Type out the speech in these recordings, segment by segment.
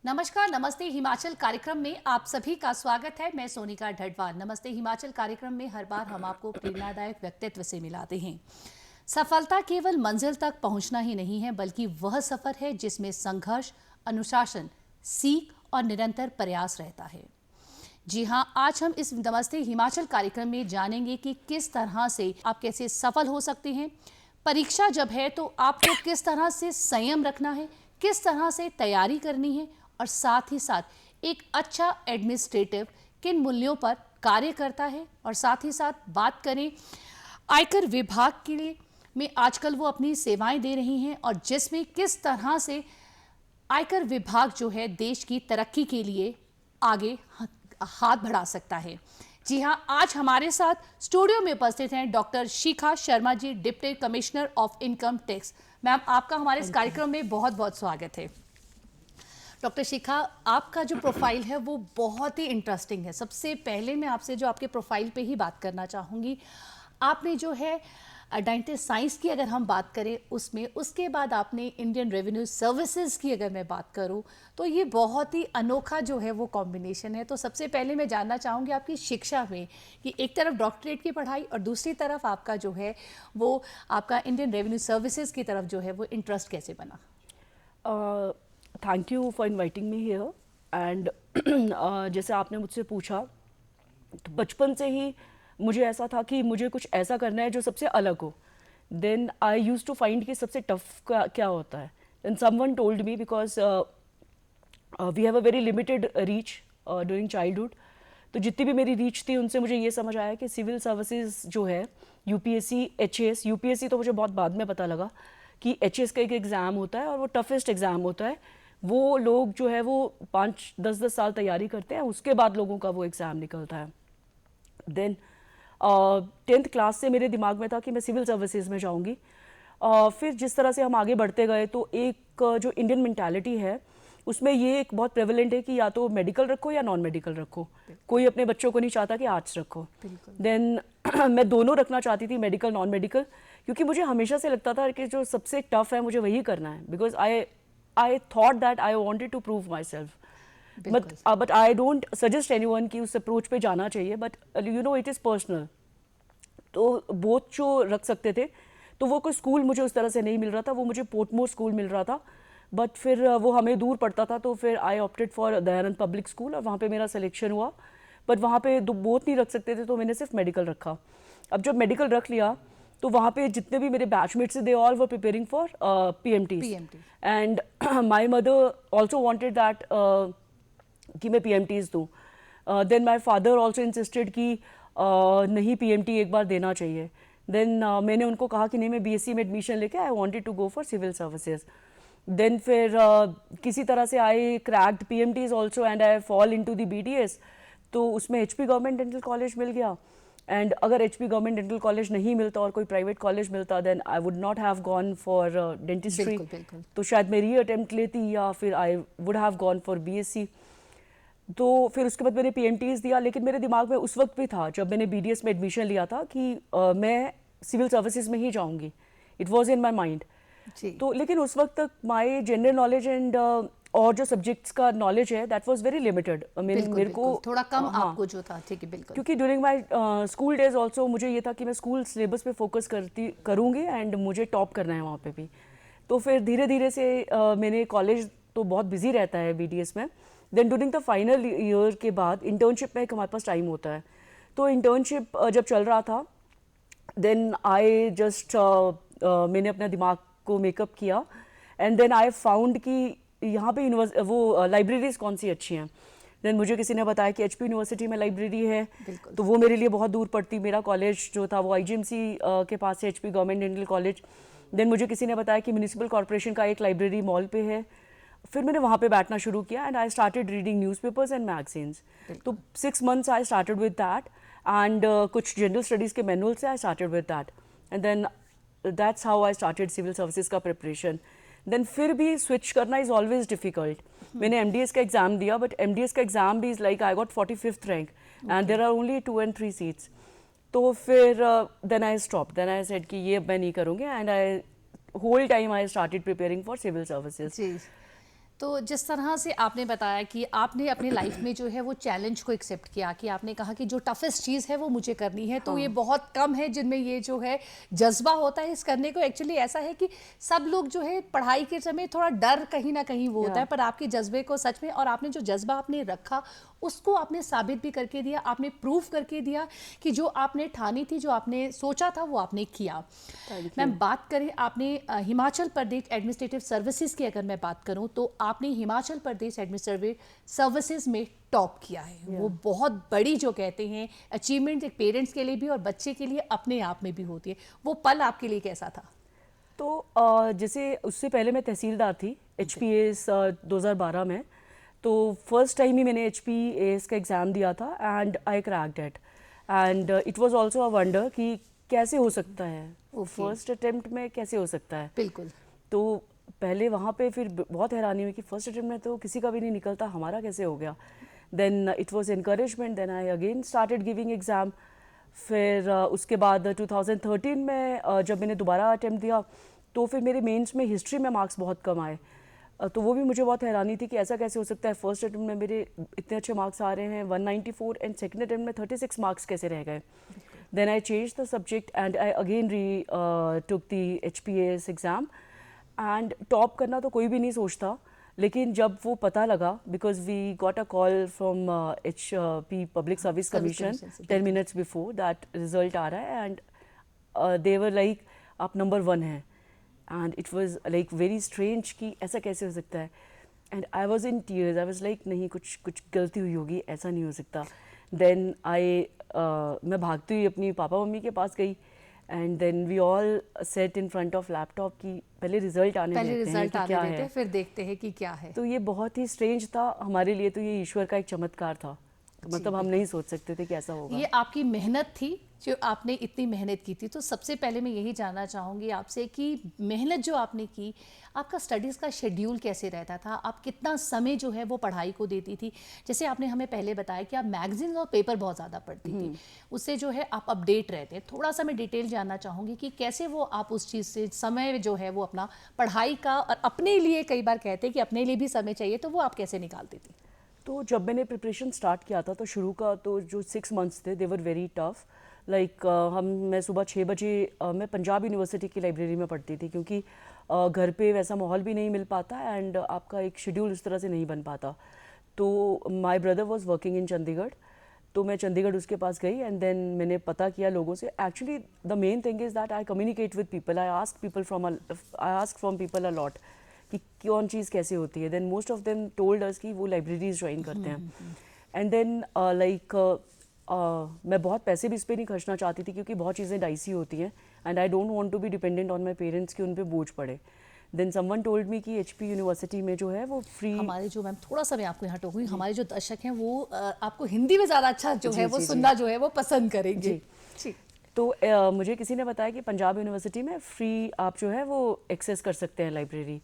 नमस्कार, नमस्ते हिमाचल कार्यक्रम में आप सभी का स्वागत है। मैं सोनिका ढडवाल। नमस्ते हिमाचल कार्यक्रम में हर बार हम आपको प्रेरणादायक व्यक्तित्व से मिलाते हैं। सफलता केवल मंजिल तक पहुंचना ही नहीं है, बल्कि वह सफर है जिसमें संघर्ष, अनुशासन, सीख और निरंतर प्रयास रहता है। जी हाँ, आज हम इस नमस्ते हिमाचल कार्यक्रम में जानेंगे कि किस तरह से आप कैसे सफल हो सकते हैं। परीक्षा जब है तो आपको किस तरह से संयम रखना है, किस तरह से तैयारी करनी है और साथ ही साथ एक अच्छा एडमिनिस्ट्रेटिव किन मूल्यों पर कार्य करता है। और साथ ही साथ बात करें आयकर विभाग के लिए में आजकल वो अपनी सेवाएं दे रही हैं और जिसमें किस तरह से आयकर विभाग जो है देश की तरक्की के लिए आगे हाथ बढ़ा सकता है। जी हाँ, आज हमारे साथ स्टूडियो में उपस्थित हैं doctor Shikha Sharma ji, deputy commissioner of income tax. Ma'am, आपका हमारे इस कार्यक्रम में बहुत बहुत स्वागत है। डॉक्टर शिखा, आपका जो प्रोफाइल है वो बहुत ही इंटरेस्टिंग है। सबसे पहले मैं आपसे जो आपके प्रोफाइल पे ही बात करना चाहूँगी। आपने जो है डेंटल साइंस की अगर हम बात करें उसमें, उसके बाद आपने इंडियन रेवेन्यू सर्विसेज की अगर मैं बात करूं तो ये बहुत ही अनोखा जो है वो कॉम्बिनेशन है। तो सबसे पहले मैं जानना चाहूँगी आपकी शिक्षा में कि एक तरफ डॉक्टरेट की पढ़ाई और दूसरी तरफ आपका जो है वो आपका इंडियन रेवेन्यू सर्विसेज की तरफ जो है वो इंटरेस्ट कैसे बना? Thank you for inviting me here and जैसे आपने मुझसे पूछा तो बचपन से ही मुझे ऐसा था कि मुझे कुछ ऐसा करना है जो सबसे अलग हो। Then I use to find कि सबसे टफ क्या होता है। Then someone told me because we have a very limited reach during childhood. तो जितनी भी मेरी रीच थी उनसे मुझे ये समझ आया कि सिविल सर्विसेज जो है यूपीएससी, एचएएस, यूपीएससी तो मुझे बहुत बाद में पता लगा कि एचएएस का एक एग्ज़ाम होता है और वो टफेस्ट एग्ज़ाम होता है। वो लोग जो है वो 5-10 साल तैयारी करते हैं, उसके बाद लोगों का वो एग्ज़ाम निकलता है। देन 10th क्लास से मेरे दिमाग में था कि मैं सिविल सर्विसेज में जाऊंगी। फिर जिस तरह से हम आगे बढ़ते गए तो एक जो इंडियन मेंटालिटी है उसमें ये एक बहुत प्रेवलेंट है कि या तो मेडिकल रखो या नॉन मेडिकल रखो। कोई अपने बच्चों को नहीं चाहता कि आर्ट्स रखो। देन मैं दोनों रखना चाहती थी, मेडिकल नॉन मेडिकल, क्योंकि मुझे हमेशा से लगता था कि जो सबसे टफ है मुझे वही करना है। Because I thought that I wanted to prove myself. But I don't suggest anyone कि उस अप्रोच पे जाना चाहिए, but you know it is personal. तो बोथ जो रख सकते थे, तो वो कोई स्कूल मुझे उस तरह से नहीं मिल रहा था, वो मुझे पोर्टमोर स्कूल मिल रहा था, बट फिर वो हमें दूर पड़ता था। तो फिर I opted for Dayanand public school और वहाँ पे मेरा सिलेक्शन हुआ। बट वहाँ पे बोथ नहीं रख सकते थे तो मैंने सिर्फ मेडिकल रखा। अब जब मेडिकल रख लिया तो वहाँ पे जितने भी मेरे batchmates they all were preparing for PMTs and my mother also wanted that कि मैं पीएमटीज दूँ। Then my father also insisted कि नहीं, पीएमटी एक बार देना चाहिए। देन मैंने उनको कहा कि नहीं, मैं बीएससी में एडमिशन लेके I wanted to go for civil services. Then फिर किसी तरह से I cracked PMTs also and I fall into the BDS. तो उसमें एचपी गवर्नमेंट डेंटल कॉलेज मिल गया। एंड अगर एचपी गवर्नमेंट डेंटल कॉलेज नहीं मिलता और कोई प्राइवेट कॉलेज मिलता, then I would not have gone for dentistry. तो शायद मैं री अटेम्प्ट लेती या फिर I would have gone for BSc. तो फिर उसके बाद मैंने पीएमटीज दिया, लेकिन मेरे दिमाग में उस वक्त भी था जब मैंने बीडीएस में एडमिशन लिया था कि मैं सिविल सर्विसेज में ही जाऊंगी। It was in my mind. तो लेकिन उस वक्त तक माय जनरल नॉलेज एंड और जो सब्जेक्ट्स का नॉलेज है दैट वाज वेरी लिमिटेड। मेरे को थोड़ा कम आपको जो था, ठीक है, बिल्कुल। क्योंकि during my school days also मुझे ये था कि मैं स्कूल सिलेबस पे फोकस करूँगी एंड मुझे टॉप करना है वहाँ पे भी। तो फिर धीरे धीरे से मैंने कॉलेज तो बहुत बिजी रहता है बीडीएस में। Then during the final year के बाद इंटर्नशिप में हमारे पास टाइम होता है। तो इंटर्नशिप जब चल रहा था, देन आई जस्ट मैंने अपना दिमाग को मेकअप किया एंड देन आई फाउंड कि यहाँ पे वो लाइब्रेरीज कौन सी अच्छी हैं। देन मुझे किसी ने बताया कि एचपी यूनिवर्सिटी में लाइब्रेरी है, तो वो मेरे लिए बहुत दूर पड़ती। मेरा कॉलेज जो था वो आईजीएमसी के पास है, HP government dental college. Then मुझे किसी ने बताया कि म्यूनिसिपल कॉर्पोरेशन का एक लाइब्रेरी मॉल पे है। फिर मैंने वहाँ पे बैठना शुरू किया and I started reading newspapers and magazines. तो 6 months I started with that and कुछ जनरल स्टडीज़ के मैनुअल से I started with that and then that's how I started civil services का प्रिपरेशन। देन फिर भी स्विच करना is always difficult. मैंने MDS का एग्ज़ाम दिया, बट एमडीएस का एग्ज़ाम भी is like I got 45th rank and there are only 2 and 3 seats. तो फिर then I stop, then I said कि ये मैं नहीं करूँगी and I whole time I started preparing for civil services. तो जिस तरह से आपने बताया कि आपने अपनी लाइफ में जो है वो चैलेंज को एक्सेप्ट किया कि आपने कहा कि जो टफेस्ट चीज़ है वो मुझे करनी है, तो ये बहुत कम है जिनमें ये जो है जज्बा होता है इस करने को। एक्चुअली ऐसा है कि सब लोग जो है पढ़ाई के समय थोड़ा डर कहीं ना कहीं वो होता है, पर आपके जज्बे को सच में, और आपने जो जज्बा आपने रखा उसको आपने साबित भी करके दिया, आपने प्रूव करके दिया कि जो आपने ठानी थी, जो आपने सोचा था वो आपने किया। मैम, बात करें आपने हिमाचल प्रदेश एडमिनिस्ट्रेटिव सर्विसेज की, अगर मैं बात करूं तो आपने हिमाचल प्रदेश एडमिनिस्ट्रेटिव सर्विसेज में टॉप किया है। वो बहुत बड़ी जो कहते हैं अचीवमेंट एक पेरेंट्स के लिए भी और बच्चे के लिए अपने आप में भी होती है। वो पल आपके लिए कैसा था? तो जैसे उससे पहले मैं तहसीलदार थी HPAS 2012 में, तो फर्स्ट टाइम ही मैंने HPAS का एग्ज़ाम दिया था and I cracked it, and it was also a wonder कि कैसे हो सकता है, फर्स्ट अटेम्प्ट में कैसे हो सकता है। बिल्कुल। तो पहले वहाँ पे फिर बहुत हैरानी हुई कि फर्स्ट अटेम्प्ट में तो किसी का भी नहीं निकलता, हमारा कैसे हो गया। Then it was encouragement, then I again started giving exam. फिर उसके बाद 2013 में जब मैंने दोबारा अटेम्प्ट दिया तो फिर मेरे मेंस में हिस्ट्री में मार्क्स बहुत कम आए। तो वो भी मुझे बहुत हैरानी थी कि ऐसा कैसे हो सकता है, फर्स्ट अटेम्प्ट में मेरे इतने अच्छे मार्क्स आ रहे हैं 194 एंड सेकंड अटेम्प्ट में 36 मार्क्स कैसे रह गए। Then I change the subject and I again took the HPAS exam, and top करना तो कोई भी नहीं सोचता, लेकिन जब वो पता लगा, because we got a call from HP public service commission 10 minutes before that result आ रहा है, एंड दे वर लाइक आप नंबर 1 हैं, and it was like very strange कि ऐसा कैसे हो सकता है। And I was in tears, I was like नहीं, कुछ गलती हुई होगी, ऐसा नहीं हो सकता। देन मैं भागती हुई अपनी पापा मम्मी के पास गई, and then we all set in front of laptop कि पहले रिजल्ट आने पहले देते हैं रिजल्ट कि आने क्या देते है। फिर देखते हैं कि क्या है। तो ये बहुत ही स्ट्रेंज था हमारे लिए, तो ये ईश्वर का एक चमत्कार था, मतलब हम नहीं सोच सकते थे कि ऐसा होगा। ये आपकी मेहनत थी जो आपने इतनी मेहनत की थी। तो सबसे पहले मैं यही जानना चाहूँगी आपसे कि मेहनत जो आपने की, आपका स्टडीज़ का शेड्यूल कैसे रहता था? आप कितना समय जो है वो पढ़ाई को देती थी? जैसे आपने हमें पहले बताया कि आप मैगजीन और पेपर बहुत ज़्यादा पढ़ती थी, उससे जो है आप अपडेट रहते हैं। थोड़ा सा मैं डिटेल जानना चाहूँगी कि कैसे वो आप उस चीज़ से समय जो है वो अपना पढ़ाई का, और अपने लिए कई बार कहते हैं कि अपने लिए भी समय चाहिए, तो वो आप कैसे निकालती थी? तो जब मैंने प्रिपरेशन स्टार्ट किया था तो शुरू का तो जो 6 मंथ्स थे दे वर वेरी टफ। लाइक मैं सुबह 6 बजे मैं पंजाब यूनिवर्सिटी की लाइब्रेरी में पढ़ती थी, क्योंकि घर पे वैसा माहौल भी नहीं मिल पाता एंड आपका एक शेड्यूल उस तरह से नहीं बन पाता। तो my brother was working in Chandigarh, तो मैं चंडीगढ़ उसके पास गई एंड देन मैंने पता किया लोगों से। Actually the main thing is that I communicate with people, I ask from people a lot कि कौन चीज़ कैसे होती है। Then most of them told us कि वो लाइब्रेरीज ज्वाइन करते हैं। एंड देन मैं बहुत पैसे भी इस पर नहीं खर्चना चाहती थी, क्योंकि बहुत चीज़ें डाइसी होती हैं and I don't want to be dependent on my parents कि उन पे बोझ पड़े। देन समवन टोल्ड मी कि HP यूनिवर्सिटी में जो है वो फ्री। हमारे जो, मैम थोड़ा सा मैं आपको यहाँ टोकूंगी, हमारे जो दर्शक हैं वो आपको हिंदी में ज़्यादा अच्छा जो है वो सुनना जो है वो पसंद करेंगे। जी। तो मुझे किसी ने बताया कि पंजाब यूनिवर्सिटी में फ्री आप जो है वो एक्सेस कर सकते हैं लाइब्रेरी।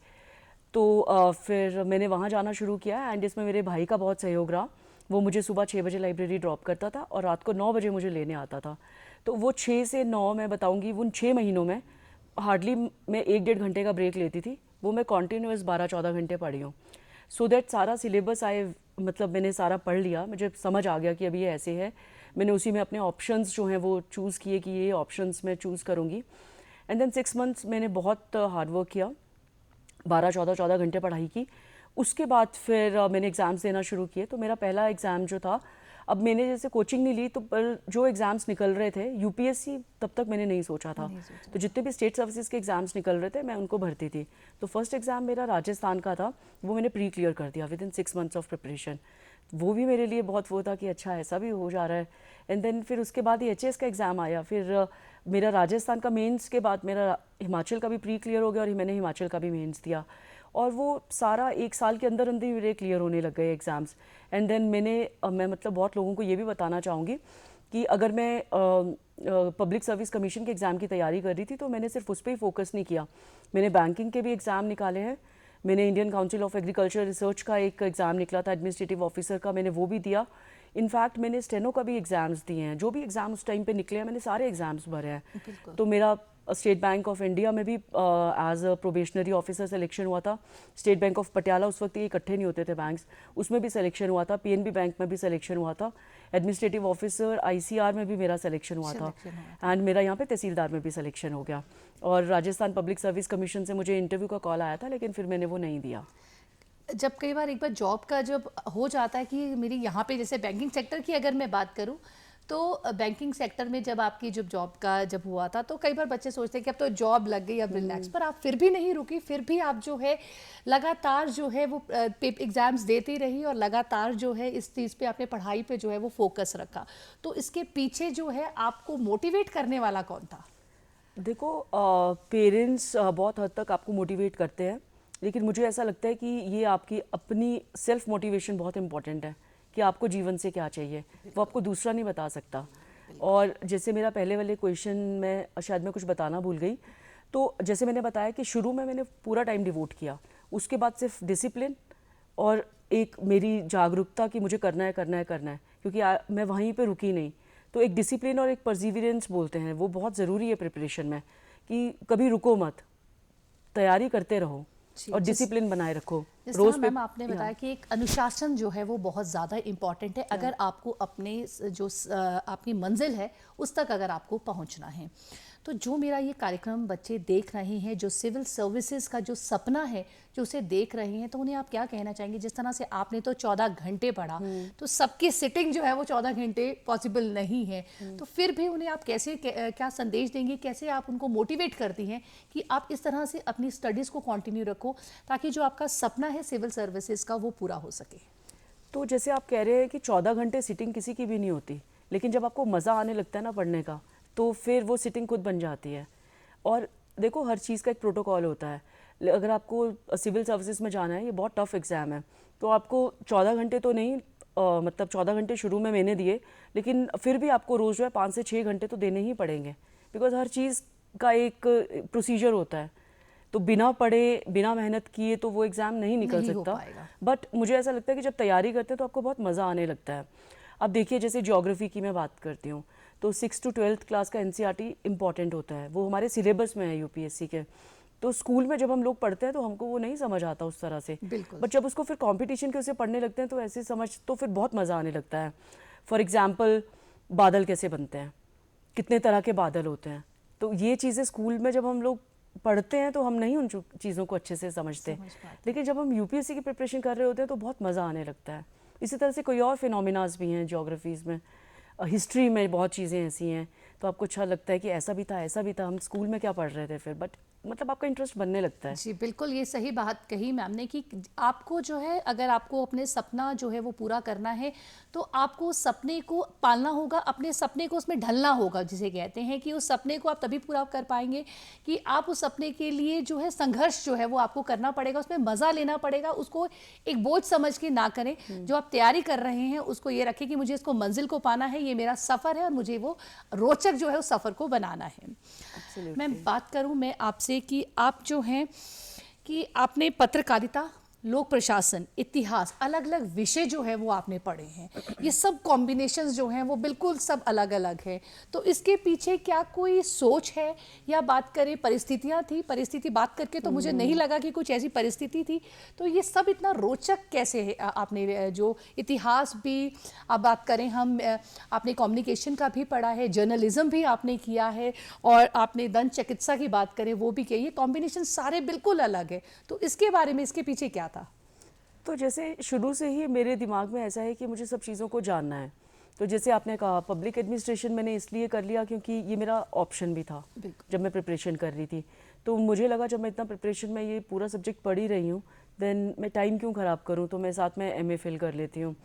तो फिर मैंने वहाँ जाना शुरू किया एंड इसमें मेरे भाई का बहुत सहयोग रहा। वो मुझे सुबह 6 बजे लाइब्रेरी ड्रॉप करता था और रात को 9 बजे मुझे लेने आता था। तो वो 6 से 9 मैं बताऊँगी, उन 6 महीनों में हार्डली मैं 1-1.5 घंटे का ब्रेक लेती थी, वो मैं कॉन्टीन्यूअस 12-14 घंटे पढ़ी हूँ। सो दैट सारा सिलेबस मतलब मैंने सारा पढ़ लिया, मुझे समझ आ गया कि अभी ये ऐसे है। मैंने उसी में अपने ऑप्शंस जो हैं वो चूज़ किए कि ये ऑप्शंस मैं चूज़ करूँगी। एंड देन 6 मंथ्स मैंने बहुत हार्ड वर्क किया, 12-14 घंटे पढ़ाई की। उसके बाद फिर मैंने एग्ज़ाम्स देना शुरू किए। तो मेरा पहला एग्ज़ाम जो था, अब मैंने जैसे कोचिंग नहीं ली, तो पर जो एग्ज़ाम्स निकल रहे थे UPSC तब तक मैंने नहीं सोचा था। तो जितने भी स्टेट सर्विसेज के एग्ज़ाम्स निकल रहे थे मैं उनको भरती थी। तो फर्स्ट एग्ज़ाम मेरा राजस्थान का था, वो मैंने प्री क्लियर कर दिया with in 6 months of preparation. वो भी मेरे लिए बहुत वो था कि अच्छा ऐसा भी हो जा रहा है। एंड देन फिर उसके बाद ही HS का एग्ज़ाम आया। फिर मेरा राजस्थान का मेंस के बाद मेरा हिमाचल का भी प्री क्लियर हो गया और मैंने हिमाचल का भी मेंस दिया। और वो सारा 1 साल के अंदर अंदर मेरे क्लियर होने लग गए एग्ज़ाम्स। एंड देन मैं मतलब बहुत लोगों को ये भी बताना चाहूँगी कि अगर मैं पब्लिक सर्विस कमीशन के एग्ज़ाम की तैयारी कर रही थी तो मैंने सिर्फ उस पर ही फोकस नहीं किया। मैंने बैंकिंग के भी एग्ज़ाम निकाले हैं। मैंने Indian council of agriculture research का एक एग्ज़ाम निकला था एडमिनिस्ट्रेटिव ऑफिसर का, मैंने वो भी दिया। इनफैक्ट मैंने स्टेनो का भी एग्ज़ाम्स दिए हैं। जो भी एग्ज़ाम उस टाइम पे निकले हैं मैंने सारे एग्ज़ाम्स भरे हैं। तो मेरा स्टेट बैंक ऑफ इंडिया में भी as a probationary officer selection हुआ था। स्टेट बैंक ऑफ पटियाला, उस वक्त ये इकट्ठे नहीं होते थे बैंक्स, उसमें भी सिलेक्शन हुआ था। पीएनबी बैंक में भी सिलेक्शन हुआ था। एडमिनिस्ट्रेटिव ऑफिसर आईसीआर में भी मेरा सिलेक्शन हुआ था एंड मेरा यहाँ पे तहसीलदार में भी सिलेक्शन हो गया। और राजस्थान पब्लिक सर्विस कमीशन से मुझे इंटरव्यू का कॉल आया था, लेकिन फिर मैंने वो नहीं दिया। जब कई बार एक बार जॉब का जब हो जाता है कि मेरी यहाँ पे जैसे बैंकिंग सेक्टर की अगर मैं बात करूँ तो बैंकिंग सेक्टर में जब आपकी जब जॉब का जब हुआ था तो कई बार बच्चे सोचते हैं कि अब तो जॉब लग गई, अब रिलैक्स, पर आप फिर भी नहीं रुकी, फिर भी आप जो है लगातार जो है वो एग्जाम्स देती रही और लगातार जो है इस चीज़ पे आपने पढ़ाई पे जो है वो फोकस रखा। तो इसके पीछे जो है आपको मोटिवेट करने वाला कौन था? देखो, पेरेंट्स बहुत हद तक आपको मोटिवेट करते हैं, लेकिन मुझे ऐसा लगता है कि ये आपकी अपनी सेल्फ मोटिवेशन बहुत इंपॉर्टेंट है कि आपको जीवन से क्या चाहिए, वो आपको दूसरा नहीं बता सकता। और जैसे मेरा पहले वाले क्वेश्चन में शायद मैं कुछ बताना भूल गई, तो जैसे मैंने बताया कि शुरू में मैंने पूरा टाइम डिवोट किया, उसके बाद सिर्फ डिसिप्लिन और एक मेरी जागरूकता कि मुझे करना है करना है करना है, क्योंकि मैं वहीं पे रुकी नहीं। तो एक डिसिप्लिन और एक परसिवियरेंस बोलते हैं, वो बहुत ज़रूरी है प्रिपरेशन में, कि कभी रुको मत, तैयारी करते रहो और डिसिप्लिन बनाए रखो। रोज मैम आपने बताया कि एक अनुशासन जो है वो बहुत ज़्यादा इम्पॉर्टेंट है अगर आपको अपने जो आपकी मंजिल है उस तक अगर आपको पहुंचना है। तो जो मेरा ये कार्यक्रम बच्चे देख रहे हैं, जो सिविल सर्विसेज का जो सपना है जो उसे देख रहे हैं, तो उन्हें आप क्या कहना चाहेंगे? जिस तरह से आपने तो 14 घंटे पढ़ा, तो सबकी सिटिंग जो है वो 14 घंटे पॉसिबल नहीं है, तो फिर भी उन्हें आप कैसे क्या संदेश देंगे, कैसे आप उनको मोटिवेट करती हैं कि आप इस तरह से अपनी स्टडीज़ को कंटिन्यू रखो ताकि जो आपका सपना है सिविल सर्विसेज का वो पूरा हो सके? तो जैसे आप कह रहे हैं कि 14 घंटे सिटिंग किसी की भी नहीं होती, लेकिन जब आपको मज़ा आने लगता है ना पढ़ने का, तो फिर वो सिटिंग खुद बन जाती है। और देखो, हर चीज़ का एक प्रोटोकॉल होता है। अगर आपको सिविल सर्विसेज में जाना है, ये बहुत टफ एग्ज़ाम है, तो आपको 14 घंटे तो नहीं, मतलब 14 घंटे शुरू में मैंने दिए, लेकिन फिर भी आपको रोज़ जो है 5 से 6 घंटे तो देने ही पड़ेंगे, बिकॉज हर चीज़ का एक प्रोसीजर होता है। तो बिना पढ़े, बिना मेहनत किए तो वो एग्ज़ाम नहीं निकल सकता। बट मुझे ऐसा लगता है कि जब तैयारी करते हैं तो आपको बहुत मज़ा आने लगता है। अब देखिए, जैसे ज्योग्राफी की मैं बात करती हूँ, तो 6 to 12th क्लास का एनसीईआरटी इम्पॉर्टेंट होता है, वो हमारे सिलेबस में है यूपीएससी के। तो स्कूल में जब हम लोग पढ़ते हैं तो हमको वो नहीं समझ आता उस तरह से, बट जब उसको फिर कंपटीशन के उसे पढ़ने लगते हैं तो ऐसे समझ, तो फिर बहुत मज़ा आने लगता है। फॉर एग्जाम्पल, बादल कैसे बनते हैं, कितने तरह के बादल होते हैं, तो ये चीज़ें स्कूल में जब हम लोग पढ़ते हैं तो हम नहीं उन चीज़ों को अच्छे से समझते, लेकिन जब हम यूपीएससी की प्रिपरेशन कर रहे होते हैं तो बहुत मज़ा आने लगता है। इसी तरह से कोई और फिनोमिनाज भी हैं ज्योग्राफीज़ में, हिस्ट्री में बहुत चीज़ें ऐसी हैं, तो आपको अच्छा लगता है कि ऐसा भी था, ऐसा भी था, हम स्कूल में क्या पढ़ रहे थे फिर, बट मतलब आपका इंटरेस्ट बनने लगता है। जी बिल्कुल, ये सही बात कही मैम ने कि आपको जो है, अगर आपको अपने सपना जो है वो पूरा करना है तो आपको सपने को पालना होगा, अपने सपने को उसमें ढलना होगा, जिसे कहते हैं कि उस सपने को आप तभी पूरा कर पाएंगे कि आप उस सपने के लिए जो है संघर्ष जो है वो आपको करना पड़ेगा, उसमें मज़ा लेना पड़ेगा, उसको एक बोझ समझ के ना करें। जो आप तैयारी कर रहे हैं उसको ये रखें कि मुझे इसको मंजिल को पाना है, ये मेरा सफ़र है और मुझे वो रोचक जो है उस सफ़र को बनाना है। मैं बात करूँ मैं आपसे कि आप जो हैं कि आपने पत्रकारिता, लोक प्रशासन, इतिहास, अलग अलग विषय जो है वो आपने पढ़े हैं, ये सब कॉम्बिनेशंस जो हैं वो बिल्कुल सब अलग अलग है, तो इसके पीछे क्या कोई सोच है या बात करें परिस्थितियां थी? परिस्थिति बात करके तो मुझे नहीं लगा कि कुछ ऐसी परिस्थिति थी, तो ये सब इतना रोचक कैसे है? आपने जो इतिहास भी आप बात करें, हम आपने कम्युनिकेशन का भी पढ़ा है, जर्नलिज्म भी आपने किया है और आपने दंत चिकित्सा की बात करें वो भी किया, ये कॉम्बिनेशन सारे बिल्कुल अलग है, तो इसके बारे में, इसके पीछे क्या था? तो जैसे शुरू से ही मेरे दिमाग में ऐसा है कि मुझे सब चीज़ों को जानना है। तो जैसे आपने कहा, पब्लिक एडमिनिस्ट्रेशन मैंने इसलिए कर लिया क्योंकि ये मेरा ऑप्शन भी था जब मैं प्रिपरेशन कर रही थी। तो मुझे लगा जब मैं इतना प्रिपरेशन में ये पूरा सब्जेक्ट पढ़ ही रही हूँ, देन मैं टाइम क्यों ख़राब करूँ, तो मैं साथ में एमए फिल कर लेती हूँ।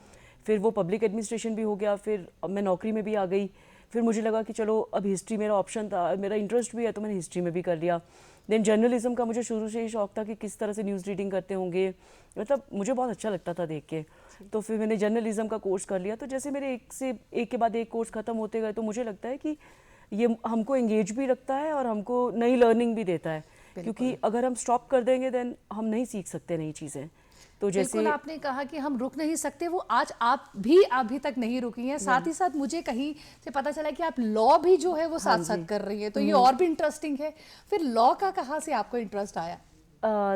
फिर वो पब्लिक एडमिनिस्ट्रेशन भी हो गया, फिर अब मैं नौकरी में भी आ गई। फिर मुझे लगा कि चलो अब हिस्ट्री मेरा ऑप्शन था, मेरा इंटरेस्ट भी है, तो मैंने हिस्ट्री में भी कर लिया। देन जर्नलिज्म का मुझे शुरू से ही शौक था कि किस तरह से न्यूज़ रीडिंग करते होंगे, मतलब मुझे बहुत अच्छा लगता था देख के। तो फिर मैंने जर्नलिज्म का कोर्स कर लिया। तो जैसे मेरे एक के बाद एक कोर्स ख़त्म होते गए, तो मुझे लगता है कि ये हमको एंगेज भी रखता है और हमको नई लर्निंग भी देता है, क्योंकि अगर हम स्टॉप कर देंगे देन हम नहीं सीख सकते नई चीज़ें। तो जैसे बिल्कुल आपने कहा कि हम रुक नहीं सकते, वो आज आप भी अभी तक नहीं रुकी हैं। साथ ही साथ मुझे कहीं से पता चला कि आप लॉ भी जो है वो साथ साथ कर रही हैं, तो ये और भी इंटरेस्टिंग है। फिर लॉ का कहाँ से आपको इंटरेस्ट आया?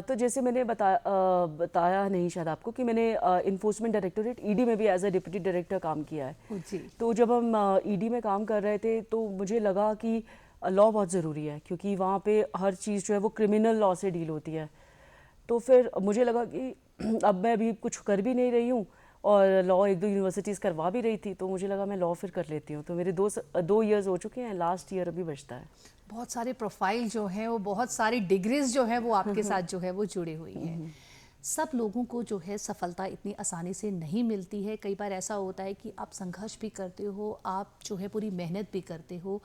तो जैसे मैंने बताया नहीं शायद आपको कि मैंने इन्फोर्समेंट डायरेक्टोरेट ईडी में भी एज अ डिप्टी डायरेक्टर काम किया है। जी। तो जब हम ईडी में काम कर रहे थे तो मुझे लगा कि लॉ बहुत ज़रूरी है, क्योंकि वहाँ पे हर चीज़ जो है वो क्रिमिनल लॉ से डील होती है। तो फिर मुझे लगा कि अब मैं अभी कुछ कर भी नहीं रही हूँ और लॉ एक दो यूनिवर्सिटीज़ करवा भी रही थी, तो मुझे लगा मैं लॉ फिर कर लेती हूँ। तो मेरे 2 ईयर्स हो चुके हैं, लास्ट ईयर अभी बचता है। बहुत सारे प्रोफाइल जो हैं वो, बहुत सारी डिग्रीज जो है वो आपके साथ जो है वो जुड़ी हुई हैं। सब लोगों को जो है सफलता इतनी आसानी से नहीं मिलती है। कई बार ऐसा होता है कि आप संघर्ष भी करते हो, आप जो है पूरी मेहनत भी करते हो,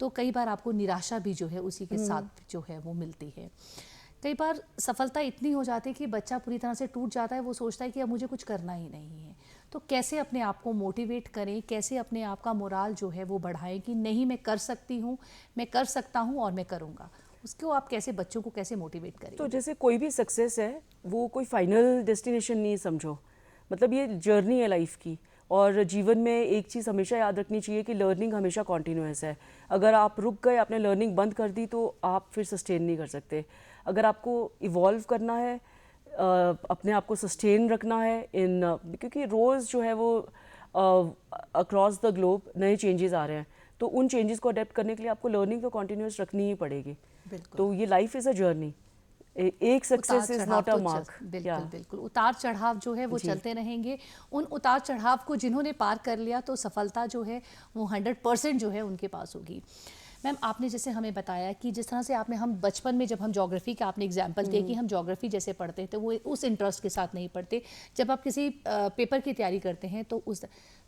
तो कई बार आपको निराशा भी जो है उसी के साथ जो है वो मिलती है। कई बार सफलता इतनी हो जाती है कि बच्चा पूरी तरह से टूट जाता है, वो सोचता है कि अब मुझे कुछ करना ही नहीं है। तो कैसे अपने आप को मोटिवेट करें, कैसे अपने आप का मोराल जो है वो बढ़ाएं कि नहीं मैं कर सकती हूँ, मैं कर सकता हूँ और मैं करूँगा। उसको आप कैसे बच्चों को कैसे मोटिवेट करें? तो जैसे कोई भी सक्सेस है वो कोई फाइनल डेस्टिनेशन नहीं समझो, मतलब ये जर्नी है लाइफ की। और जीवन में एक चीज़ हमेशा याद रखनी चाहिए कि लर्निंग हमेशा कॉन्टिन्यूस है। अगर आप रुक गए, आपने लर्निंग बंद कर दी, तो आप फिर सस्टेन नहीं कर सकते। अगर आपको इवॉल्व करना है, अपने आप को सस्टेन रखना है क्योंकि रोज़ जो है वो अक्रॉस द ग्लोब नए चेंजेस आ रहे हैं, तो उन चेंजेस को अडेप्ट करने के लिए आपको लर्निंग तो कॉन्टिन्यूस रखनी ही पड़ेगी। तो ये लाइफ इज़ अ जर्नी, एक success is not a mark. बिल्कुल बिल्कुल, उतार चढ़ाव जो है वो चलते रहेंगे। उन उतार चढ़ाव को जिन्होंने पार कर लिया तो सफलता जो है वो 100% जो है उनके पास होगी। मैम, आपने जैसे हमें बताया कि जिस तरह से आपने, हम बचपन में जब हम ज्योग्राफी का आपने एग्जाम्पल दिया कि हम ज्योग्राफी जैसे पढ़ते हैं तो वो उस इंटरेस्ट के साथ नहीं पढ़ते। जब आप किसी पेपर की तैयारी करते हैं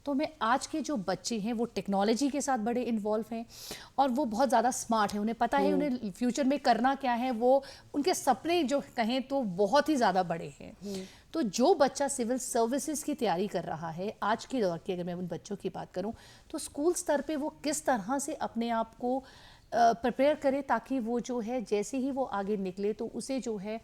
तो मैं आज के जो बच्चे हैं वो टेक्नोलॉजी के साथ बड़े इन्वॉल्व हैं और वो बहुत ज़्यादा स्मार्ट हैं। उन्हें पता है उन्हें फ्यूचर में करना क्या है, वो उनके सपने जो कहें तो बहुत ही ज़्यादा बड़े हैं। तो जो बच्चा सिविल सर्विसेज की तैयारी कर रहा है आज के दौर की, अगर मैं उन बच्चों की बात करूं, तो स्कूल स्तर पे वो किस तरह से अपने आप को प्रिपेयर करे ताकि वो जो है जैसे ही वो आगे निकले तो उसे जो है,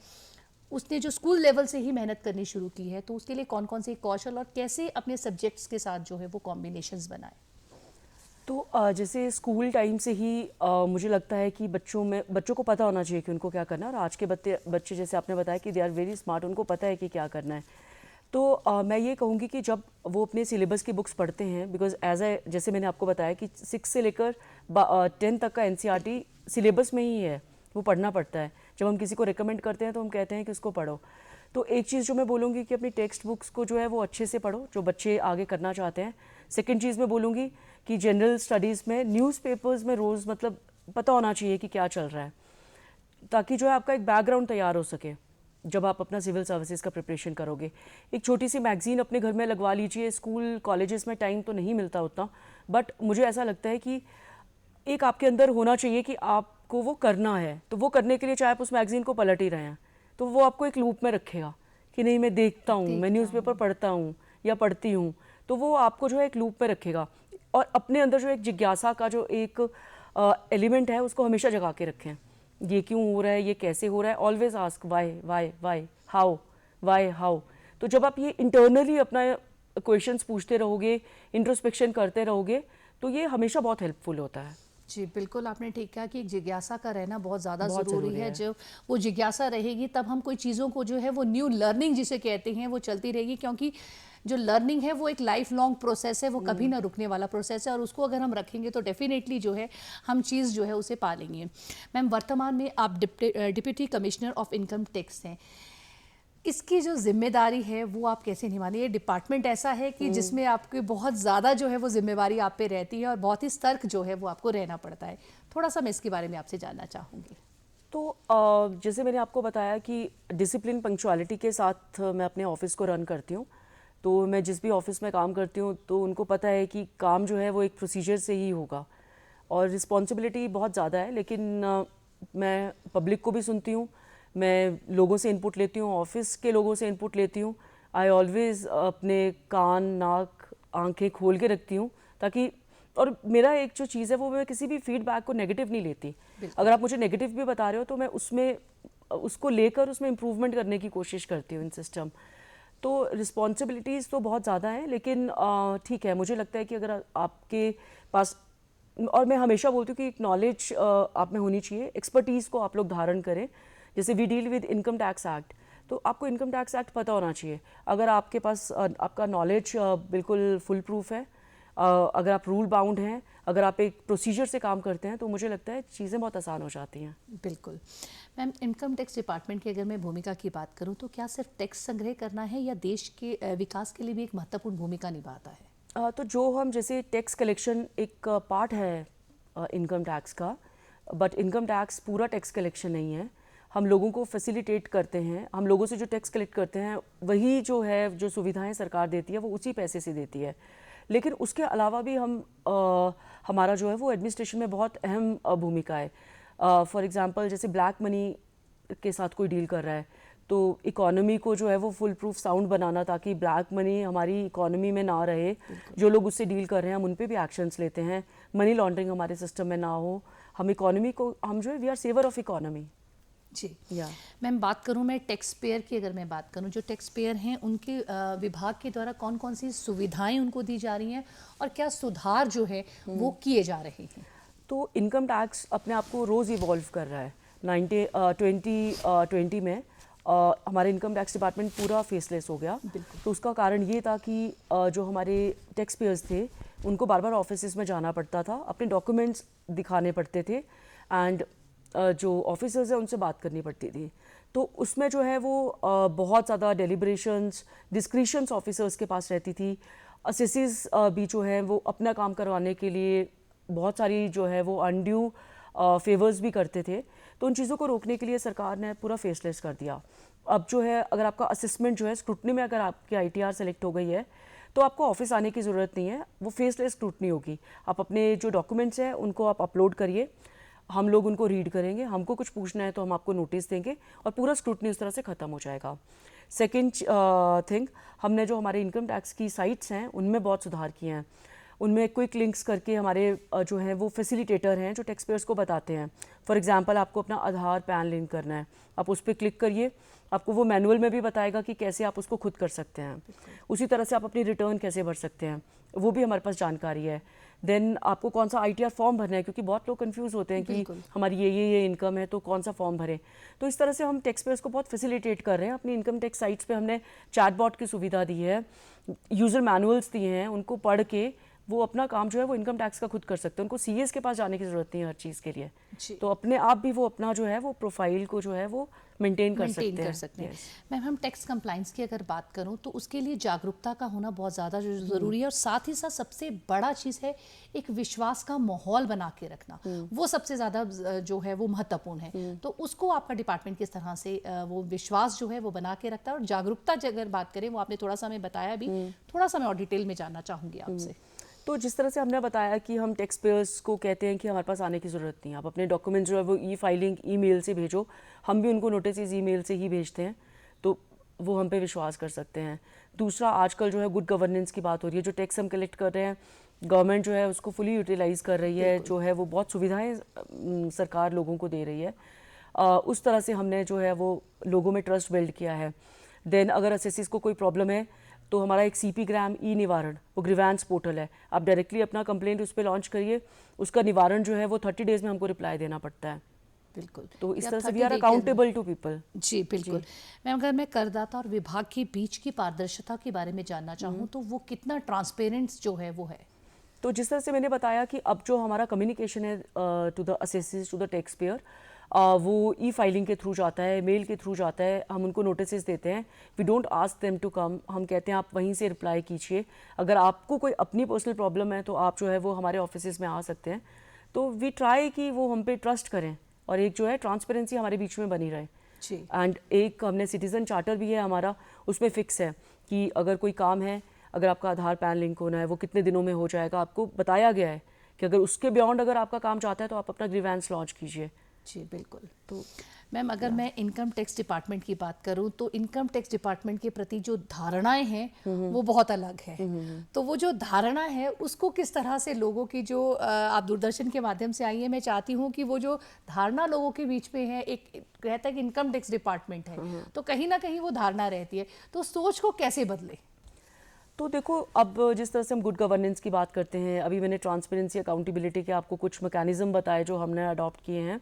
उसने जो स्कूल लेवल से ही मेहनत करनी शुरू की है, तो उसके लिए कौन कौन से कौशल और कैसे अपने सब्जेक्ट्स के साथ जो है वो कॉम्बिनेशंस बनाए? तो जैसे स्कूल टाइम से ही मुझे लगता है कि बच्चों को पता होना चाहिए कि उनको क्या करना है। और आज के बच्चे जैसे आपने बताया कि दे आर वेरी स्मार्ट, उनको पता है कि क्या करना है। तो मैं ये कहूँगी कि जब वो अपने सिलेबस की बुक्स पढ़ते हैं, बिकॉज जैसे मैंने आपको बताया कि 6 से लेकर 10 तक का NCERT सिलेबस में ही है, वो पढ़ना पड़ता है। जब हम किसी को रिकमेंड करते हैं तो हम कहते हैं कि उसको पढ़ो। तो एक चीज़ जो मैं बोलूँगी कि अपनी टेक्स्ट बुक्स को जो है वो अच्छे से पढ़ो, जो बच्चे आगे करना चाहते हैं। सेकेंड चीज़ मैं बोलूँगी कि जनरल स्टडीज़ में न्यूज़पेपर्स में रोज़ मतलब पता होना चाहिए कि क्या चल रहा है, ताकि जो है आपका एक बैकग्राउंड तैयार हो सके जब आप अपना सिविल सर्विसेज का प्रिपरेशन करोगे। एक छोटी सी मैगज़ीन अपने घर में लगवा लीजिए। स्कूल कॉलेजेस में टाइम तो नहीं मिलता उतना, बट मुझे ऐसा लगता है कि एक आपके अंदर होना चाहिए कि आपको वो करना है। तो वो करने के लिए चाहे आप उस मैगज़ीन को पलट ही रहे हैं, तो वो आपको एक लूप में रखेगा कि नहीं मैं देखता हूँ, मैं न्यूज़पेपर पढ़ता हूँ या पढ़ती हूँ, तो वो आपको जो है एक लूप में रखेगा। और अपने अंदर जो एक जिज्ञासा का जो एक एलिमेंट है उसको हमेशा जगा के रखें। ये क्यों हो रहा है, ये कैसे हो रहा है, always ask why why why, how why how. तो जब आप ये इंटरनली अपना क्वेश्चंस पूछते रहोगे, इंट्रोस्पेक्शन करते रहोगे, तो ये हमेशा बहुत हेल्पफुल होता है। जी बिल्कुल, आपने ठीक कहा कि एक जिज्ञासा का रहना बहुत ज़्यादा ज़रूरी है। जो वो जिज्ञासा रहेगी तब हम कोई चीज़ों को जो है वो न्यू लर्निंग जिसे कहते हैं वो चलती रहेगी, क्योंकि जो लर्निंग है वो एक लाइफ लॉन्ग प्रोसेस है, वो कभी ना रुकने वाला प्रोसेस है और उसको अगर हम रखेंगे तो डेफिनेटली जो है हम चीज़ जो है उसे पालेंगे। मैम, वर्तमान में आप deputy commissioner of income tax हैं, इसकी जो जिम्मेदारी है वो आप कैसे निभानी है? ये डिपार्टमेंट ऐसा है कि जिसमें आपकी बहुत ज़्यादा जो है वो जिम्मेवारी आप पे रहती है और बहुत ही सतर्क जो है वो आपको रहना पड़ता है। थोड़ा सा मैं इसके बारे में आपसे जानना चाहूँगी। तो जैसे मैंने आपको बताया कि डिसिप्लिन पंक्चुअलिटी के साथ मैं अपने ऑफिस को रन करती हूँ। तो मैं जिस भी ऑफिस में काम करती हूँ तो उनको पता है कि काम जो है वो एक प्रोसीजर से ही होगा और रिस्पॉन्सिबिलिटी बहुत ज़्यादा है। लेकिन मैं पब्लिक को भी सुनती हूँ, मैं लोगों से इनपुट लेती हूँ, ऑफिस के लोगों से इनपुट लेती हूँ। आई ऑलवेज़ अपने कान, नाक, आंखें खोल के रखती हूँ ताकि, और मेरा एक जो चीज़ है वो मैं किसी भी फीडबैक को नेगेटिव नहीं लेती। अगर आप मुझे नेगेटिव भी बता रहे हो तो मैं उसको लेकर उसमें इम्प्रूवमेंट करने की कोशिश करती हूँ इन सिस्टम। तो रिस्पॉन्सिबिलिटीज़ तो बहुत ज़्यादा हैं, लेकिन ठीक है, मुझे लगता है कि अगर आपके पास, और मैं हमेशा बोलती हूँ कि एक नॉलेज आप में होनी चाहिए, एक्सपर्टीज़ को आप लोग धारण करें। जैसे we deal with income tax act, तो आपको इनकम टैक्स एक्ट पता होना चाहिए। अगर आपके पास आपका नॉलेज बिल्कुल फुल प्रूफ है, अगर आप रूल बाउंड हैं, अगर आप एक प्रोसीजर से काम करते हैं, तो मुझे लगता है चीज़ें बहुत आसान हो जाती हैं। बिल्कुल। मैम, इनकम टैक्स डिपार्टमेंट की अगर मैं भूमिका की बात करूं तो क्या सिर्फ टैक्स संग्रह करना है या देश के विकास के लिए भी एक महत्वपूर्ण भूमिका निभाता है? तो जो हम जैसे टैक्स कलेक्शन एक पार्ट है इनकम टैक्स का, बट इनकम टैक्स पूरा टैक्स कलेक्शन नहीं है। हम लोगों को फैसिलिटेट करते हैं, हम लोगों से जो टैक्स कलेक्ट करते हैं वही जो है, जो सुविधाएं सरकार देती है वो उसी पैसे से देती है। लेकिन उसके अलावा भी हमारा जो है वो एडमिनिस्ट्रेशन में बहुत अहम भूमिका है। फॉर एग्जांपल, जैसे ब्लैक मनी के साथ कोई डील कर रहा है, तो इकोनॉमी को जो है वो फुल प्रूफ साउंड बनाना, ताकि ब्लैक मनी हमारी इकोनॉमी में ना रहे। जो लोग उससे डील कर रहे हैं हम उन पे भी एक्शंस लेते हैं, मनी लॉन्ड्रिंग हमारे सिस्टम में ना हो। हम इकोनॉमी को, हम जो है we are saviour of economy. जी। या मैम, बात करूं मैं टैक्स पेयर की, अगर मैं बात करूं जो टैक्स पेयर हैं उनके विभाग के द्वारा कौन कौन सी सुविधाएं उनको दी जा रही हैं और क्या सुधार जो है वो किए जा रहे हैं? तो इनकम टैक्स अपने आप को रोज़ इवॉल्व कर रहा है। 2020 में हमारे इनकम टैक्स डिपार्टमेंट पूरा फेसलेस हो गया। तो उसका कारण ये था कि जो हमारे टैक्स पेयर्स थे उनको बार बार ऑफिसेज में जाना पड़ता था, अपने डॉक्यूमेंट्स दिखाने पड़ते थे, एंड जो ऑफिसर्स हैं उनसे बात करनी पड़ती थी। तो उसमें जो है वो बहुत ज़्यादा डेलिब्रेशंस, डिस्क्रिशंस ऑफिसर्स के पास रहती थी। असेसिस भी जो है वो अपना काम करवाने के लिए बहुत सारी जो है वो अनड्यू फेवर्स भी करते थे। तो उन चीज़ों को रोकने के लिए सरकार ने पूरा फेसलेस कर दिया। अब जो है, अगर आपका असेसमेंट जो है स्क्रूटनी में, अगर आपकी ITR सेलेक्ट हो गई है तो आपको ऑफिस आने की ज़रूरत नहीं है, वो फेसलेस स्क्रूटनी होगी। आप अपने जो डॉक्यूमेंट्स हैं उनको आप अपलोड करिए, हम लोग उनको रीड करेंगे, हमको कुछ पूछना है तो हम आपको नोटिस देंगे और पूरा स्क्रूटनी उस तरह से ख़त्म हो जाएगा। सेकेंड थिंग, हमने जो हमारे इनकम टैक्स की साइट्स हैं उनमें बहुत सुधार किए हैं। उनमें क्विक लिंक्स करके हमारे जो है वो फैसिलिटेटर हैं जो टैक्स पेयर्स को बताते हैं। फॉर एग्जांपल, आपको अपना आधार पैन लिंक करना है, आप उस पर क्लिक करिए, आपको वो मैनुअल में भी बताएगा कि कैसे आप उसको खुद कर सकते हैं। उसी तरह से आप अपनी रिटर्न कैसे भर सकते हैं, वो भी हमारे पास जानकारी है। देन आपको कौन सा ITR फॉर्म भरना है, क्योंकि बहुत लोग कंफ्यूज होते हैं कि हमारी ये इनकम है तो कौन सा फॉर्म भरें। तो इस तरह से हम टैक्स पेयर्स को बहुत फैसिलिटेट कर रहे हैं। अपनी इनकम टैक्स साइट्स पे हमने चैटबॉट की सुविधा दी है, यूज़र मैनुअल्स दिए हैं, उनको पढ़ के वो अपना काम जो है वो इनकम टैक्स का खुद कर सकते हैं। उनको CS के पास जाने की ज़रूरत नहीं है हर चीज़ के लिए। तो अपने आप भी वो अपना जो है वो प्रोफाइल को जो है वो मेंटेन कर सकते हैं। मैम, हम टैक्स कंप्लाइंस की अगर बात करूं तो उसके लिए जागरूकता का होना बहुत ज़्यादा ज़रूरी है, और साथ ही साथ सबसे बड़ा चीज़ है एक विश्वास का माहौल बना के रखना, वो सबसे ज़्यादा जो है वो महत्वपूर्ण है। तो उसको आपका डिपार्टमेंट किस तरह से वो विश्वास जो है वो बना के रखता है? और जागरूकता की अगर बात करें, वो आपने थोड़ा सा हमें बताया भी, थोड़ा सा मैं और डिटेल में जानना चाहूँगी आपसे। तो जिस तरह से हमने बताया कि हम टैक्स पेयर्स को कहते हैं कि हमारे पास आने की ज़रूरत नहीं है, आप अपने डॉक्यूमेंट्स जो है वो फाइलिंग ईमेल से भेजो, हम भी उनको नोटिस ईमेल से ही भेजते हैं, तो वो हम पे विश्वास कर सकते हैं। दूसरा, आजकल जो है गुड गवर्नेंस की बात हो रही है, जो टैक्स हम कलेक्ट कर रहे हैं गवर्नमेंट जो है उसको फुली यूटिलाइज़ कर रही है, जो है वो बहुत सुविधाएँ सरकार लोगों को दे रही है। उस तरह से हमने जो है वो लोगों में ट्रस्ट बिल्ड किया है। देन अगर असेसिस को कोई प्रॉब्लम है तो हमारा एक CP ग्राम निवारण, वो ग्रीवेंस पोर्टल है, आप डायरेक्टली अपना कंप्लेंट उस पर लॉन्च करिए, उसका निवारण जो है वो 30 डेज में हमको रिप्लाई देना पड़ता है। बिल्कुल। तो इस तरह से we are accountable to people. जी बिल्कुल। मैम, अगर मैं करदाता और विभाग के बीच की पारदर्शिता के बारे में जानना चाहूँ तो वो कितना ट्रांसपेरेंट जो है वो है? तो जिस तरह से मैंने बताया कि अब जो हमारा कम्युनिकेशन है to the assessees, to the tax payer, वो फाइलिंग के थ्रू जाता है, मेल के थ्रू जाता है, हम उनको नोटिस देते हैं। We don't ask them to come, हम कहते हैं आप वहीं से रिप्लाई कीजिए। अगर आपको कोई अपनी पर्सनल प्रॉब्लम है तो आप जो है वो हमारे ऑफिस में आ सकते हैं। तो वी ट्राई कि वो हम पे ट्रस्ट करें और एक जो है ट्रांसपेरेंसी हमारे बीच में बनी रहे। एंड एक हमने सिटीज़न चार्टर भी है हमारा, उसमें फिक्स है कि अगर कोई काम है, अगर आपका आधार पैन लिंक होना है वो कितने दिनों में हो जाएगा, आपको बताया गया है कि अगर उसके बियॉन्ड अगर आपका काम चाहता है तो आप अपना ग्रीवेंस लॉन्च कीजिए। जी बिल्कुल। तो मैम अगर मैं इनकम टैक्स डिपार्टमेंट की बात करूं तो इनकम टैक्स डिपार्टमेंट के प्रति जो धारणाएं हैं वो बहुत अलग है। तो वो जो धारणा है उसको किस तरह से लोगों की जो आप दूरदर्शन के माध्यम से आई है, मैं चाहती हूँ कि वो जो धारणा लोगों के बीच में है, एक कहता है कि इनकम टैक्स डिपार्टमेंट है तो कहीं ना कहीं वो धारणा रहती है, तो सोच को कैसे बदले? तो देखो, अब जिस तरह से हम गुड गवर्नेंस की बात करते हैं, अभी मैंने ट्रांसपेरेंसी अकाउंटेबिलिटी के आपको कुछ मैकेनिज्म बताए जो हमने अडॉप्ट किए हैं।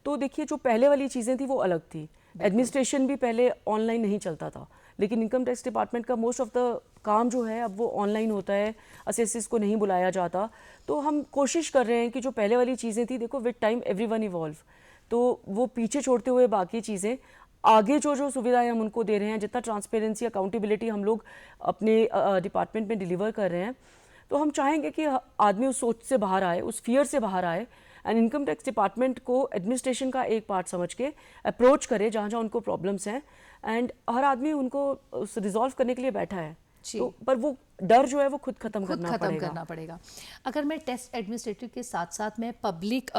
तो देखिए, जो पहले वाली चीज़ें थी वो अलग थी। एडमिनिस्ट्रेशन भी पहले ऑनलाइन नहीं चलता था, लेकिन इनकम टैक्स डिपार्टमेंट का मोस्ट ऑफ द काम जो है अब वो ऑनलाइन होता है, असेसिस को नहीं बुलाया जाता। तो हम कोशिश कर रहे हैं कि जो पहले वाली चीज़ें थी, देखो विद टाइम एवरीवन इवॉल्व, तो वो पीछे छोड़ते हुए बाकी चीज़ें आगे जो जो सुविधाएं हम उनको दे रहे हैं, जितना ट्रांसपेरेंसी अकाउंटेबिलिटी हम लोग अपने डिपार्टमेंट में डिलीवर कर रहे हैं, तो हम चाहेंगे कि आदमी उस सोच से बाहर आए, उस फियर से बाहर आए, एंड इनकम टैक्स डिपार्टमेंट को एडमिनिस्ट्रेशन का एक पार्ट समझ के अप्रोच करे जहाँ जहाँ उनको प्रॉब्लम्स हैं, एंड हर आदमी उनको रिजॉल्व करने के लिए बैठा है। तो पर वो डर जो है वो खुद खत्म करना पड़ेगा। अगर मैं टेक्स एडमिनिस्ट्रेटिव के साथ साथ मैं पब्लिक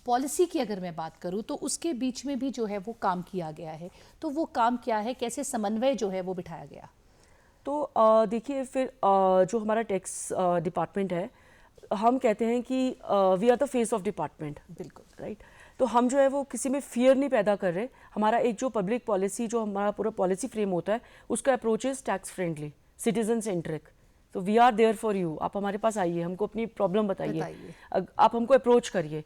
पॉलिसी की अगर मैं बात करूं तो उसके बीच में भी जो है वो काम किया गया है, तो वो काम क्या है, कैसे समन्वय जो है वो बिठाया गया? तो देखिए, फिर जो हमारा टैक्स डिपार्टमेंट है, हम कहते हैं कि we are the face of department. बिल्कुल राइट। तो हम जो है वो किसी में फियर नहीं पैदा कर रहे। हमारा एक जो पब्लिक पॉलिसी, जो हमारा पूरा पॉलिसी फ्रेम होता है, उसका approach is tax friendly, citizen centric. तो we are there for you. आप हमारे पास आइए, हमको अपनी प्रॉब्लम बताइए, आप हमको अप्रोच करिए।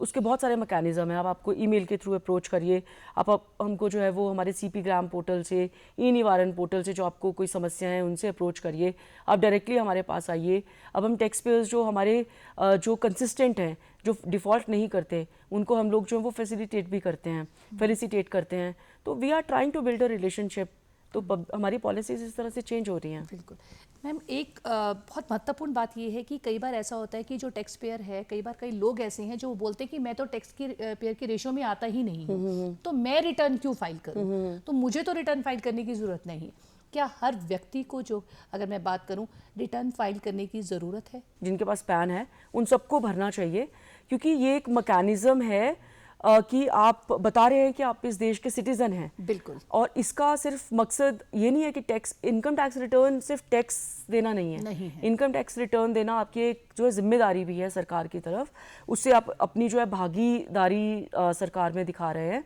उसके बहुत सारे मैकेनिज्म हैं। आप आपको ईमेल के थ्रू अप्रोच करिए, आप हमको जो है वो हमारे सीपी ग्राम पोर्टल से, ई निवारण पोर्टल से, जो आपको कोई समस्या है उनसे अप्रोच करिए, आप डायरेक्टली हमारे पास आइए। अब हम टैक्स पेयर्स जो हमारे जो कंसिस्टेंट हैं, जो डिफ़ॉल्ट नहीं करते, उनको हम लोग जो है वो फैसिलिटेट भी करते हैं, फेलिसिटेट करते हैं। तो we are trying to build a relationship. तो हमारी पॉलिसीज इस तरह से चेंज हो रही हैं। बिल्कुल मैम, एक बहुत महत्वपूर्ण बात ये है कि कई बार ऐसा होता है कि जो टैक्स पेयर है, कई बार कई लोग ऐसे हैं जो बोलते हैं कि मैं तो टैक्स की पेयर के रेशो में आता ही नहीं हूँ, तो मैं रिटर्न क्यों फाइल करूँ, तो मुझे तो रिटर्न फाइल करने की ज़रूरत नहीं। क्या हर व्यक्ति को, जो अगर मैं बात करूं, रिटर्न फाइल करने की ज़रूरत है? जिनके पास पैन है उन सबको भरना चाहिए, क्योंकि ये एक मैकेनिज्म है कि आप बता रहे हैं कि आप इस देश के सिटीजन हैं। बिल्कुल। और इसका सिर्फ मकसद ये नहीं है कि टैक्स, इनकम टैक्स रिटर्न सिर्फ टैक्स देना नहीं है। इनकम टैक्स रिटर्न देना आपकी एक जो है जिम्मेदारी भी है सरकार की तरफ। उससे आप अपनी जो है भागीदारी सरकार में दिखा रहे हैं,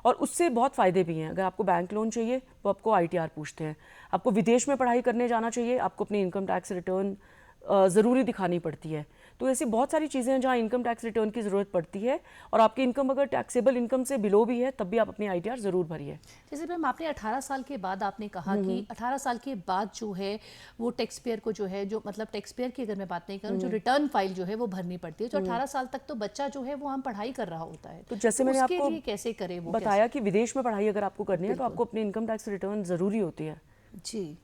और उससे बहुत फ़ायदे भी हैं। अगर आपको बैंक लोन चाहिए वो आपको ITR पूछते हैं, आपको विदेश में पढ़ाई करने जाना चाहिए, आपको अपनी इनकम टैक्स रिटर्न ज़रूरी दिखानी पड़ती है। तो ऐसी बहुत सारी चीज़ें हैं जहाँ इनकम टैक्स रिटर्न की ज़रूरत पड़ती है, और आपकी इनकम अगर टैक्सेबल इनकम से बिलो भी है तब भी आप अपनी ITR ज़रूर भरिए। जैसे मैम आपने 18 साल के बाद आपने कहा कि 18 साल के बाद जो है वो टैक्स पेयर को जो है, जो मतलब टैक्स पेयर की अगर मैं बात नहीं करूँ, जो रिटर्न फाइल जो है वो भरनी पड़ती है। जो 18 साल तक तो बच्चा जो है वो हम पढ़ाई कर रहा होता है, तो जैसे मैंने आपको कैसे करे वो बताया कि विदेश में पढ़ाई अगर आपको करनी है तो आपको अपनी इनकम टैक्स रिटर्न ज़रूरी होती है। जी,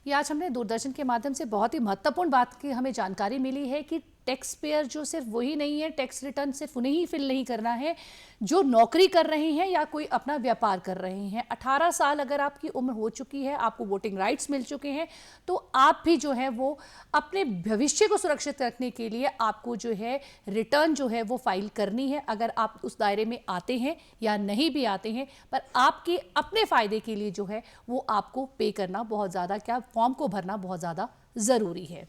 ये आज हमने दूरदर्शन के माध्यम से बहुत ही महत्वपूर्ण बात की हमें जानकारी मिली है कि टैक्स पेयर जो सिर्फ वही नहीं है, टैक्स रिटर्न सिर्फ उन्हें ही फिल नहीं करना है जो नौकरी कर रहे हैं या कोई अपना व्यापार कर रहे हैं। 18 साल अगर आपकी उम्र हो चुकी है, आपको वोटिंग राइट्स मिल चुके हैं, तो आप भी जो है वो अपने भविष्य को सुरक्षित रखने के लिए आपको जो है रिटर्न जो है वो फाइल करनी है। अगर आप उस दायरे में आते हैं या नहीं भी आते हैं, पर आपके अपने फ़ायदे के लिए जो है वो आपको पे करना बहुत ज़्यादा, क्या फॉर्म को भरना बहुत ज़्यादा ज़रूरी है।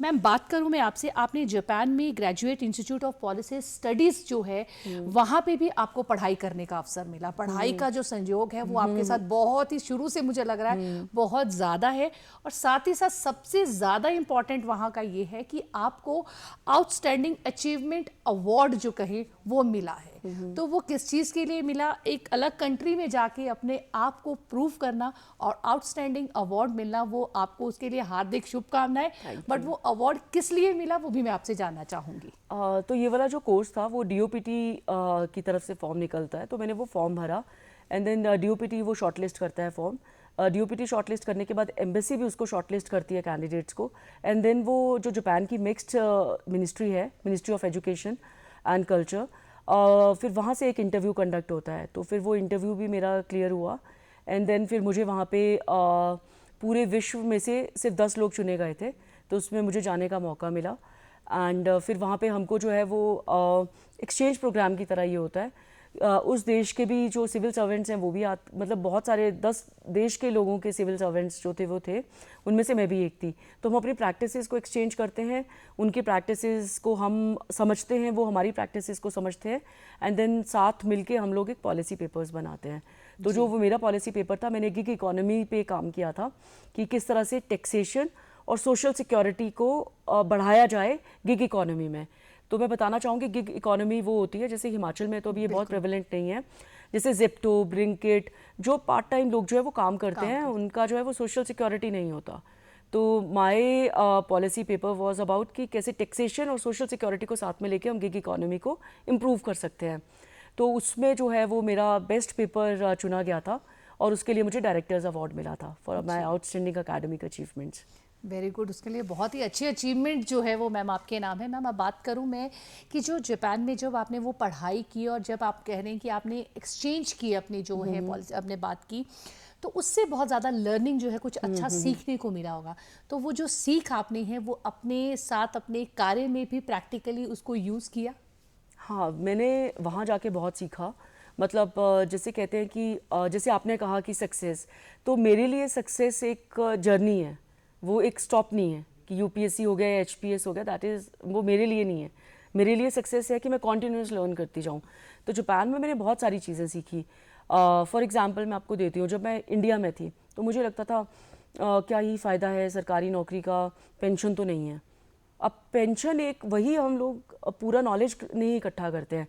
मैम बात करूं मैं आपसे, आपने जापान में graduate institute of policy studies जो है वहाँ पे भी आपको पढ़ाई करने का अवसर मिला। पढ़ाई का जो संयोग है वो आपके साथ बहुत ही शुरू से मुझे लग रहा है बहुत ज़्यादा है, और साथ ही साथ सबसे ज़्यादा इम्पॉर्टेंट वहाँ का ये है कि आपको आउटस्टैंडिंग अचीवमेंट अवार्ड जो कहे वो मिला है। तो वो किस चीज़ के लिए मिला? एक अलग कंट्री में जाके अपने आप को प्रूव करना और आउटस्टैंडिंग अवार्ड मिलना, वो आपको उसके लिए हार्दिक शुभकामनाएं। बट वो अवार्ड किस लिए मिला वो भी मैं आपसे जानना चाहूँगी। तो ये वाला जो कोर्स था वो DOPT की तरफ से फॉर्म निकलता है, तो मैंने वो फॉर्म भरा, एंड देन DOPT वो शॉर्टलिस्ट करता है फॉर्म। DOPT शॉर्टलिस्ट करने के बाद एम्बेसी भी उसको शॉर्टलिस्ट करती है कैंडिडेट्स को, एंड देन वो जो जापान की मिक्स्ड मिनिस्ट्री है, ministry of education and culture, फिर वहाँ से एक इंटरव्यू कंडक्ट होता है। तो फिर वो इंटरव्यू भी मेरा क्लियर हुआ, एंड देन फिर मुझे वहाँ पे पूरे विश्व में से सिर्फ 10 लोग चुने गए थे, तो उसमें मुझे जाने का मौका मिला। एंड फिर वहाँ पे हमको जो है वो एक्सचेंज प्रोग्राम की तरह ये होता है उस देश के भी जो सिविल सर्वेंट्स हैं वो भी मतलब बहुत सारे 10 देश के लोगों के सिविल सर्वेंट्स जो थे वो थे, उनमें से मैं भी एक थी। तो हम अपनी प्रैक्टिसेस को एक्सचेंज करते हैं, उनकी प्रैक्टिसेस को हम समझते हैं, वो हमारी प्रैक्टिसेस को समझते हैं, एंड देन साथ मिलके हम लोग एक पॉलिसी पेपर्स बनाते हैं। तो जो वो मेरा पॉलिसी पेपर था, मैंने गिग इकोनॉमी पे काम किया था कि किस तरह से टैक्सेशन और सोशल सिक्योरिटी को बढ़ाया जाए गिग इकोनॉमी में। तो मैं बताना चाहूँगी गिग इकोनॉमी वो होती है, जैसे हिमाचल में तो अभी ये बहुत प्रेवलेंट नहीं है, जैसे ज़ेप्टो, ब्लिंकिट, जो पार्ट टाइम लोग जो है वो काम करते हैं, उनका जो है वो सोशल सिक्योरिटी नहीं होता। तो my policy paper was about कि कैसे टैक्सेशन और सोशल सिक्योरिटी को साथ में लेके हम गिग इकोनॉमी को इम्प्रूव कर सकते हैं। तो उसमें जो है वो मेरा बेस्ट पेपर चुना गया था और उसके लिए मुझे डायरेक्टर्स अवार्ड मिला था for my outstanding academic achievements. Very good, उसके लिए बहुत ही अच्छी अचीवमेंट जो है वो मैम आपके नाम है। मैम अब बात करूं मैं कि जो जापान में जब आपने वो पढ़ाई की और जब आप कह रहे हैं कि आपने एक्सचेंज की अपनी जो है पॉलिसी, आपने बात की, तो उससे बहुत ज़्यादा लर्निंग जो है कुछ अच्छा सीखने को मिला होगा। तो वो जो सीख आपने है वो अपने साथ अपने कार्य में भी प्रैक्टिकली उसको यूज़ किया? हाँ, मैंने वहाँ जाके बहुत सीखा। मतलब जैसे कहते हैं कि जैसे आपने कहा कि सक्सेस, तो मेरे लिए सक्सेस एक जर्नी है, वो एक स्टॉप नहीं है कि यूपीएससी हो गया या एचपीएस हो गया, दैट इज़ वो मेरे लिए नहीं है। मेरे लिए सक्सेस है कि मैं कॉन्टिन्यूस लर्न करती जाऊँ। तो जापान में मैंने बहुत सारी चीज़ें सीखी। फॉर एग्जांपल मैं आपको देती हूँ, जब मैं इंडिया में थी तो मुझे लगता था क्या ही फ़ायदा है सरकारी नौकरी का, पेंशन तो नहीं है। अब पेंशन एक वही हम लोग पूरा नॉलेज नहीं इकट्ठा करते हैं।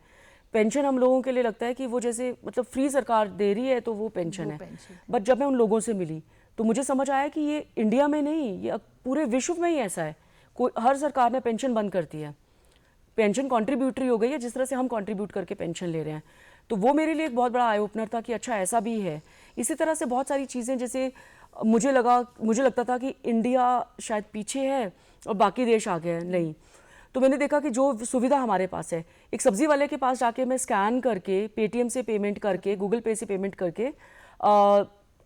पेंशन हम लोगों के लिए लगता है कि वो जैसे मतलब फ्री सरकार दे रही है तो वो पेंशन है। बट जब मैं उन लोगों से मिली तो मुझे समझ आया कि ये इंडिया में नहीं, ये पूरे विश्व में ही ऐसा है। कोई हर सरकार ने पेंशन बंद कर दी है, पेंशन कॉन्ट्रीब्यूटरी हो गई है, जिस तरह से हम कॉन्ट्रीब्यूट करके पेंशन ले रहे हैं। तो वो मेरे लिए एक बहुत बड़ा आई ओपनर था कि अच्छा ऐसा भी है। इसी तरह से बहुत सारी चीज़ें, जैसे मुझे लगता था कि इंडिया शायद पीछे है और बाकी देश आगे हैं, नहीं। तो मैंने देखा कि जो सुविधा हमारे पास है, एक सब्जी वाले के पास जाके मैं स्कैन करके, पेटीएम से पेमेंट करके, गूगल पे से पेमेंट करके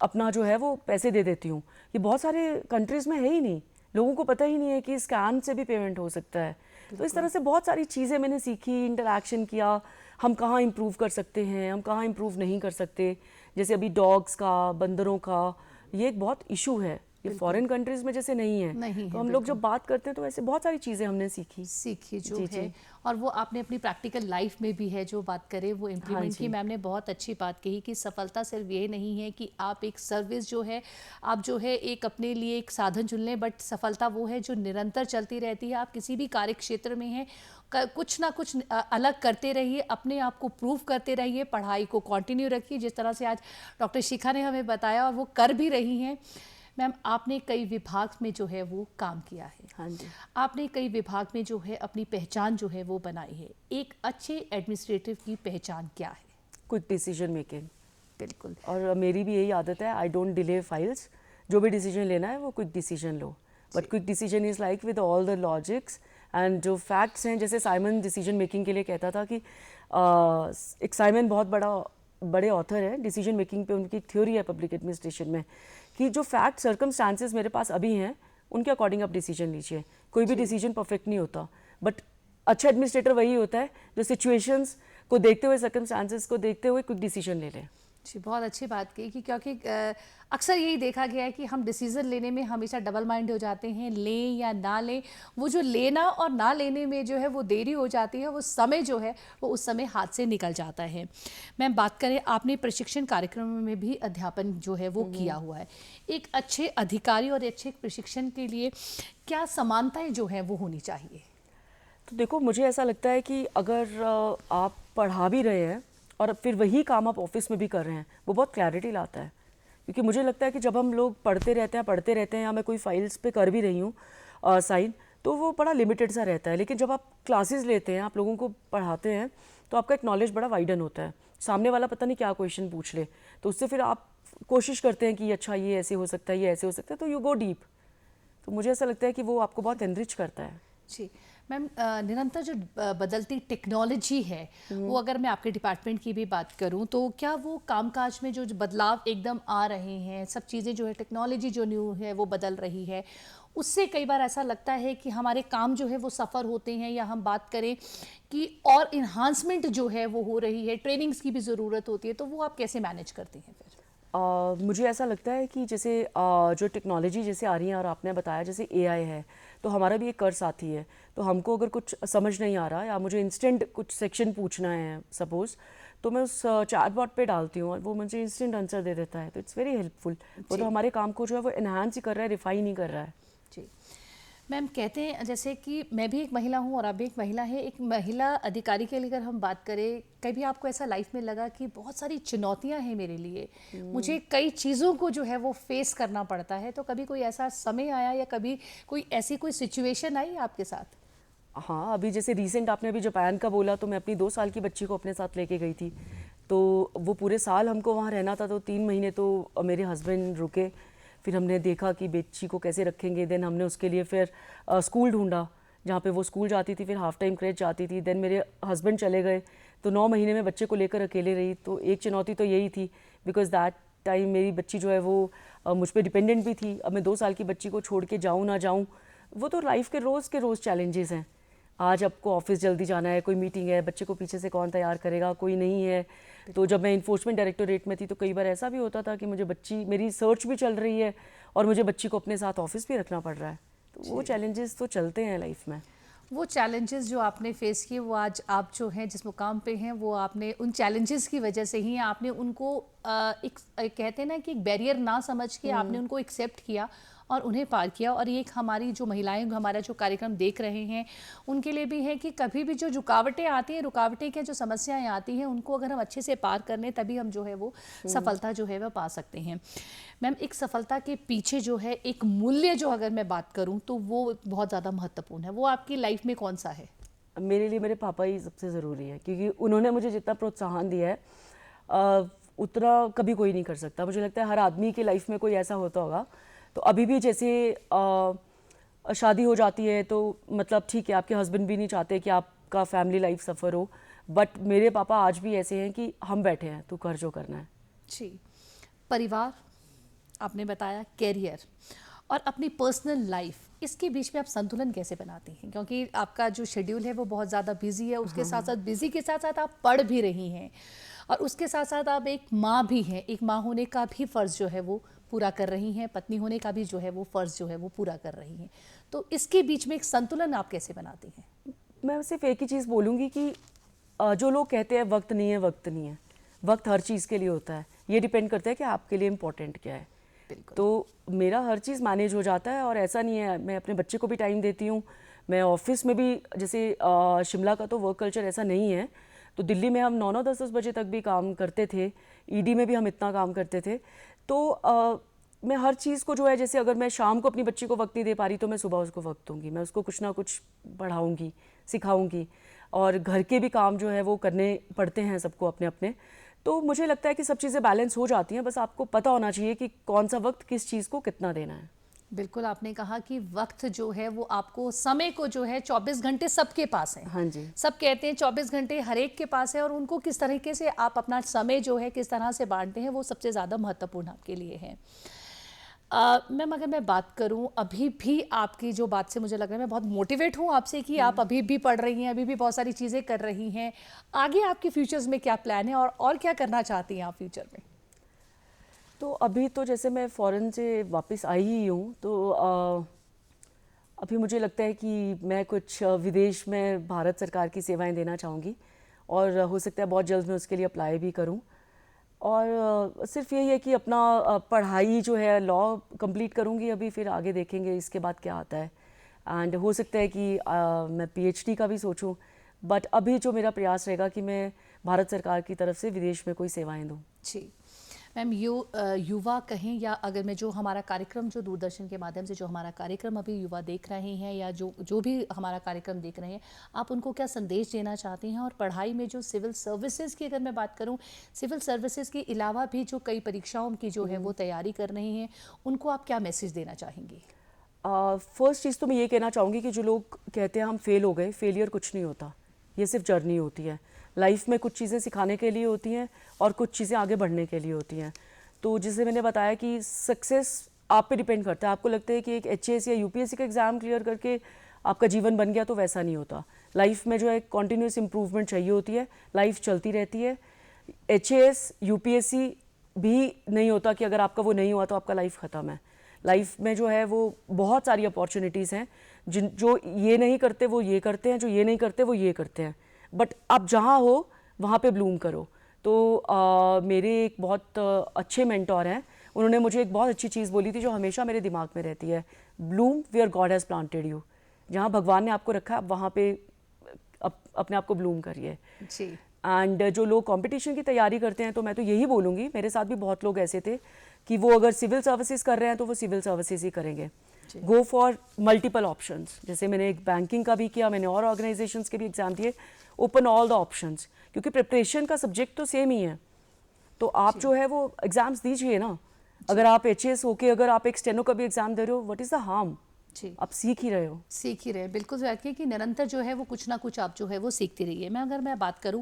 अपना जो है वो पैसे दे देती हूँ। ये बहुत सारे कंट्रीज़ में है ही नहीं, लोगों को पता ही नहीं है कि स्कैन से भी पेमेंट हो सकता है। तो इस तरह से बहुत सारी चीज़ें मैंने सीखी, इंटरैक्शन किया, हम कहाँ इम्प्रूव कर सकते हैं, हम कहाँ इम्प्रूव नहीं कर सकते। जैसे अभी डॉग्स का, बंदरों का, ये एक बहुत इशू है, ये फॉरेन कंट्रीज़ में जैसे नहीं है। तो हम लोग जब बात करते हैं तो ऐसे बहुत सारी चीज़ें हमने सीखी जो है, और वो आपने अपनी प्रैक्टिकल लाइफ में भी है जो बात करें वो इम्प्लीमेंट की। मैम ने बहुत अच्छी बात कही कि सफलता सिर्फ ये नहीं है कि आप एक सर्विस जो है, आप जो है एक अपने लिए एक साधन चुन लें, बट सफलता वो है जो निरंतर चलती रहती है। आप किसी भी कार्य क्षेत्र में हैं, कुछ ना कुछ अलग करते रहिए, अपने आप को प्रूव करते रहिए, पढ़ाई को कंटिन्यू रखिए, जिस तरह से आज डॉक्टर शिखा ने हमें बताया और वो कर भी रही हैं। मैम आपने कई विभाग में जो है वो काम किया है। हाँ जी। आपने कई विभाग में जो है अपनी पहचान जो है वो बनाई है। एक अच्छे एडमिनिस्ट्रेटिव की पहचान क्या है? Quick decision making. बिल्कुल। और मेरी भी यही आदत है, आई डोंट डिले फाइल्स। जो भी डिसीजन लेना है वो quick decision low, but quick decision is like with all the logics and जो फैक्ट्स हैं। जैसे साइमन डिसीजन मेकिंग के लिए कहता था कि एक साइमन बहुत बड़े ऑथर है डिसीजन मेकिंग पे, उनकी थ्योरी है पब्लिक एडमिनिस्ट्रेशन में कि जो फैक्ट सर्कमस्टांसेस मेरे पास अभी हैं उनके अकॉर्डिंग आप डिसीजन लीजिए। कोई भी डिसीजन परफेक्ट नहीं होता, बट अच्छा एडमिनिस्ट्रेटर वही होता है जो सिचुएशंस को देखते हुए, सर्कमस्टांसेस को देखते हुए क्विक डिसीजन ले लें। जी, बहुत अच्छी बात की कि क्योंकि अक्सर यही देखा गया है कि हम डिसीज़न लेने में हमेशा डबल माइंड हो जाते हैं, लें या ना लें। वो जो लेना और ना लेने में जो है वो देरी हो जाती है, वो समय जो है वो उस समय हाथ से निकल जाता है। मैम बात करें, आपने प्रशिक्षण कार्यक्रमों में भी अध्यापन जो है वो किया हुआ है। एक अच्छे अधिकारी और अच्छे प्रशिक्षण के लिए क्या समानताएँ जो हैं वो होनी चाहिए? तो देखो, मुझे ऐसा लगता है कि अगर आप पढ़ा भी रहे हैं और फिर वही काम आप ऑफिस में भी कर रहे हैं, वो बहुत क्लैरिटी लाता है। क्योंकि मुझे लगता है कि जब हम लोग पढ़ते रहते हैं या मैं कोई फाइल्स पे कर भी रही हूँ साइन, तो वो बड़ा लिमिटेड सा रहता है। लेकिन जब आप क्लासेस लेते हैं, आप लोगों को पढ़ाते हैं, तो आपका एक नॉलेज बड़ा वाइडन होता है। सामने वाला पता नहीं क्या क्वेश्चन पूछ ले, तो उससे फिर आप कोशिश करते हैं कि अच्छा ये ऐसे हो सकता है, ये ऐसे हो सकता है, तो यू गो डीप। तो मुझे ऐसा लगता है कि वो आपको बहुत एनरिच करता है। जी मैम, निरंतर जो बदलती टेक्नोलॉजी है, वो अगर मैं आपके डिपार्टमेंट की भी बात करूं तो क्या वो कामकाज में जो बदलाव एकदम आ रहे हैं, सब चीज़ें जो है टेक्नोलॉजी जो न्यू है वो बदल रही है, उससे कई बार ऐसा लगता है कि हमारे काम जो है वो सफ़र होते हैं, या हम बात करें कि और इन्हांसमेंट जो है वो हो रही है, ट्रेनिंग्स की भी ज़रूरत होती है, तो वो आप कैसे मैनेज करती हैं फिर? मुझे ऐसा लगता है कि जैसे जो टेक्नोलॉजी जैसे आ रही है और आपने बताया जैसे एआई है, तो हमारा भी एक कर साथी है। तो हमको अगर कुछ समझ नहीं आ रहा या मुझे इंस्टेंट कुछ सेक्शन पूछना है सपोज़, तो मैं उस चैट बॉट पे डालती हूँ और वो मुझे इंस्टेंट आंसर दे देता है। तो इट्स वेरी हेल्पफुल। वो तो हमारे काम को जो है वो एनहांस ही कर रहा है, रिफाइन ही कर रहा है। जी मैम, कहते हैं जैसे कि मैं भी एक महिला हूँ और आप भी एक महिला है, एक महिला अधिकारी के लिए अगर हम बात करें, कभी आपको ऐसा लाइफ में लगा कि बहुत सारी चुनौतियाँ हैं मेरे लिए, मुझे कई चीज़ों को जो है वो फेस करना पड़ता है, तो कभी कोई ऐसा समय आया या कभी कोई ऐसी कोई सिचुएशन आई आपके साथ? हाँ, अभी जैसे रिसेंट आपने अभी जापान का बोला, तो मैं अपनी 2 साल की बच्ची को अपने साथ लेके गई थी। तो वो पूरे साल हमको वहाँ रहना था, तो 3 महीने तो मेरे हस्बैंड रुके। फिर हमने देखा कि बच्ची को कैसे रखेंगे। देन हमने उसके लिए फिर स्कूल ढूंढा जहाँ पे वो स्कूल जाती थी, फिर हाफ टाइम क्रेच जाती थी। देन मेरे हस्बैंड चले गए, तो 9 महीने में बच्चे को लेकर अकेले रही। तो एक चुनौती तो यही थी, बिकॉज दैट टाइम मेरी बच्ची जो है वो मुझ पर डिपेंडेंट भी थी। अब मैं 2 साल की बच्ची को छोड़ के जाऊँ ना जाऊँ, वो तो लाइफ के रोज़ चैलेंजेस हैं। आज आपको ऑफिस जल्दी जाना है, कोई मीटिंग है, बच्चे को पीछे से कौन तैयार करेगा, कोई नहीं है। तो जब मैं इन्फोर्समेंट डायरेक्टोरेट में थी, तो कई बार ऐसा भी होता था कि मुझे बच्ची, मेरी सर्च भी चल रही है और मुझे बच्ची को अपने साथ ऑफिस भी रखना पड़ रहा है। तो वो चैलेंजेस तो चलते हैं लाइफ में। वो चैलेंजेस जो आपने फेस किए, वो आज आप जो हैं जिस मुकाम पे हैं, वो आपने उन चैलेंजेस की वजह से ही आपने उनको एक कहते हैं ना कि एक बैरियर ना समझ के आपने उनको एक्सेप्ट किया और उन्हें पार किया। और ये एक हमारी जो महिलाएं हमारा जो कार्यक्रम देख रहे हैं उनके लिए भी है कि कभी भी जो रुकावटें आती हैं, रुकावटें क्या जो समस्याएं आती हैं, उनको अगर हम अच्छे से पार कर लें, तभी हम जो है वो सफलता जो है वह पा सकते हैं। मैम, एक सफलता के पीछे जो है एक मूल्य जो अगर मैं बात करूं तो वो बहुत ज़्यादा महत्वपूर्ण है, वो आपकी लाइफ में कौन सा है? मेरे लिए मेरे पापा ही सबसे ज़रूरी है, क्योंकि उन्होंने मुझे जितना प्रोत्साहन दिया है उतना कभी कोई नहीं कर सकता। मुझे लगता है हर आदमी की लाइफ में कोई ऐसा होता होगा। तो अभी भी जैसे शादी हो जाती है तो मतलब ठीक है, आपके हस्बैंड भी नहीं चाहते कि आपका फैमिली लाइफ सफ़र हो, बट मेरे पापा आज भी ऐसे हैं कि हम बैठे हैं, तू कर जो करना है। जी, परिवार आपने बताया, कैरियर और अपनी पर्सनल लाइफ, इसके बीच में आप संतुलन कैसे बनाती हैं? क्योंकि आपका जो शेड्यूल है वो बहुत ज़्यादा बिजी है, उसके साथ साथ बिजी के साथ साथ आप पढ़ भी रही हैं और उसके साथ साथ आप एक माँ भी हैं, एक माँ होने का भी फ़र्ज़ जो है वो पूरा कर रही हैं, पत्नी होने का भी जो है वो फ़र्ज़ जो है वो पूरा कर रही हैं। तो इसके बीच में एक संतुलन आप कैसे बनाती हैं? मैं सिर्फ एक ही चीज़ बोलूँगी कि जो लोग कहते हैं वक्त नहीं है, वक्त नहीं है, वक्त हर चीज़ के लिए होता है। ये डिपेंड करता है कि आपके लिए इम्पोर्टेंट क्या है। बिल्कुल। तो मेरा हर चीज़ मैनेज हो जाता है और ऐसा नहीं है, मैं अपने बच्चे को भी टाइम देती हूँ। मैं ऑफिस में भी जैसे शिमला का तो वर्क कल्चर ऐसा नहीं है, तो दिल्ली में हम 9-9 10-10 बजे तक भी काम करते थे, ईडी में भी हम इतना काम करते थे। तो मैं हर चीज़ को जो है, जैसे अगर मैं शाम को अपनी बच्ची को वक्त नहीं दे पा रही तो मैं सुबह उसको वक्त दूंगी, मैं उसको कुछ ना कुछ पढ़ाऊँगी, सिखाऊँगी। और घर के भी काम जो है वो करने पड़ते हैं सबको अपने अपने। तो मुझे लगता है कि सब चीज़ें बैलेंस हो जाती हैं, बस आपको पता होना चाहिए कि कौन सा वक्त किस चीज़ को कितना देना है। बिल्कुल, आपने कहा कि वक्त जो है वो आपको, समय को जो है 24 घंटे सबके पास है। हाँ जी। सब कहते हैं 24 घंटे हर एक के पास है और उनको किस तरीके से आप अपना समय जो है किस तरह से बांटते हैं वो सबसे ज़्यादा महत्वपूर्ण आपके लिए है। मैम, अगर मैं बात करूं, अभी भी आपकी जो बात से मुझे लग रहा है, मैं बहुत मोटिवेट हूं आपसे कि आप अभी भी पढ़ रही हैं, अभी भी बहुत सारी चीज़ें कर रही हैं। आगे आपके फ्यूचर्स में क्या प्लान है और क्या करना चाहती हैं आप फ्यूचर में? तो अभी तो जैसे मैं फ़ॉरेन से वापस आई ही हूँ, तो अभी मुझे लगता है कि मैं कुछ विदेश में भारत सरकार की सेवाएं देना चाहूँगी और हो सकता है बहुत जल्द मैं उसके लिए अप्लाई भी करूँ। और सिर्फ यही है कि अपना पढ़ाई जो है लॉ कंप्लीट करूँगी अभी, फिर आगे देखेंगे इसके बाद क्या आता है। एंड हो सकता है कि मैं पीएचडी का भी सोचूं, बट अभी जो मेरा प्रयास रहेगा कि मैं भारत सरकार की तरफ से विदेश में कोई सेवाएं दूं। जी मैम, युवा कहें या अगर मैं जो हमारा कार्यक्रम जो दूरदर्शन के माध्यम से जो हमारा कार्यक्रम अभी युवा देख रहे हैं या जो जो भी हमारा कार्यक्रम देख रहे हैं, आप उनको क्या संदेश देना चाहती हैं? और पढ़ाई में जो सिविल सर्विसेज की अगर मैं बात करूं, सिविल सर्विसेज के अलावा भी जो कई परीक्षाओं की जो है वो तैयारी कर रही हैं, उनको आप क्या मैसेज देना चाहेंगी? फर्स्ट चीज़ तो मैं ये कहना चाहूँगी कि जो लोग कहते हैं हम फेल हो गए, फेलियर कुछ नहीं होता, ये सिर्फ जर्नी होती है। लाइफ में कुछ चीज़ें सिखाने के लिए होती हैं और कुछ चीज़ें आगे बढ़ने के लिए होती हैं। तो जैसे मैंने बताया कि सक्सेस आप पे डिपेंड करता है। आपको लगता है कि एक एचएएस या यूपीएससी का एग्ज़ाम क्लियर करके आपका जीवन बन गया, तो वैसा नहीं होता। लाइफ में जो है कॉन्टीन्यूस इम्प्रूवमेंट चाहिए होती है, लाइफ चलती रहती है। एचएएस यूपीएससी भी नहीं होता कि अगर आपका वो नहीं हुआ तो आपका लाइफ ख़त्म है। लाइफ में जो है वो बहुत सारी अपॉर्चुनिटीज़ हैं, जो ये नहीं करते वो ये करते हैं, जो ये नहीं करते वो ये करते हैं। बट आप जहाँ हो वहाँ पे ब्लूम करो। तो मेरे एक बहुत अच्छे मेंटोर हैं, उन्होंने मुझे एक बहुत अच्छी चीज़ बोली थी जो हमेशा मेरे दिमाग में रहती है, bloom where God has planted you. जहाँ भगवान ने आपको रखा है, आप वहाँ पे अपने आप को ब्लूम करिए। जी। एंड जो लोग कंपटीशन की तैयारी करते हैं, तो मैं तो यही बोलूँगी, मेरे साथ भी बहुत लोग ऐसे थे कि वो अगर सिविल सर्विसेज कर रहे हैं तो वो सिविल सर्विसेज ही करेंगे। Go for multiple options. जैसे मैंने एक बैंकिंग का भी किया, मैंने और ऑर्गेनाइजेशंस के भी एग्जाम दिए। ओपन ऑल द ऑप्शंस, क्योंकि प्रिपरेशन का सब्जेक्ट तो सेम ही है। तो आप जो है वो एग्जाम्स दीजिए ना। अगर आप एचएएस होके अगर आप एक स्टेनो का भी एग्जाम दे रहे हो, व्हाट इज़ द हार्म? जी, आप सीख ही रहे हो। सीख ही रहे हैं। बिल्कुल रखिए कि निरंतर जो है वो कुछ ना कुछ आप जो है वो सीखती रहिए। अगर मैं बात करूं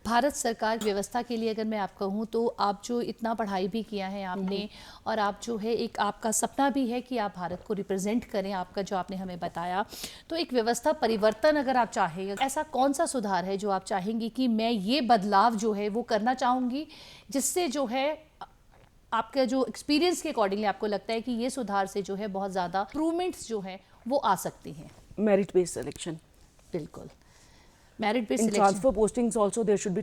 भारत सरकार की व्यवस्था के लिए, अगर मैं आप कहूं तो आप जो इतना पढ़ाई भी किया है आपने, और आप जो है एक आपका सपना भी है कि आप भारत को रिप्रेजेंट करें, आपका जो आपने हमें बताया, तो एक व्यवस्था परिवर्तन अगर आप चाहें, ऐसा कौन सा सुधार है जो आप चाहेंगी कि मैं ये बदलाव जो है वो करना चाहूँगी, जिससे जो है आपका जो एक्सपीरियंस के अकॉर्डिंगली आपको लगता है कि ये सुधार से जो है बहुत ज़्यादा इम्प्रूवमेंट्स जो हैं वो आ सकती हैं? Merit based selection. बिल्कुल, merit based in selection. Transfer postings also there should be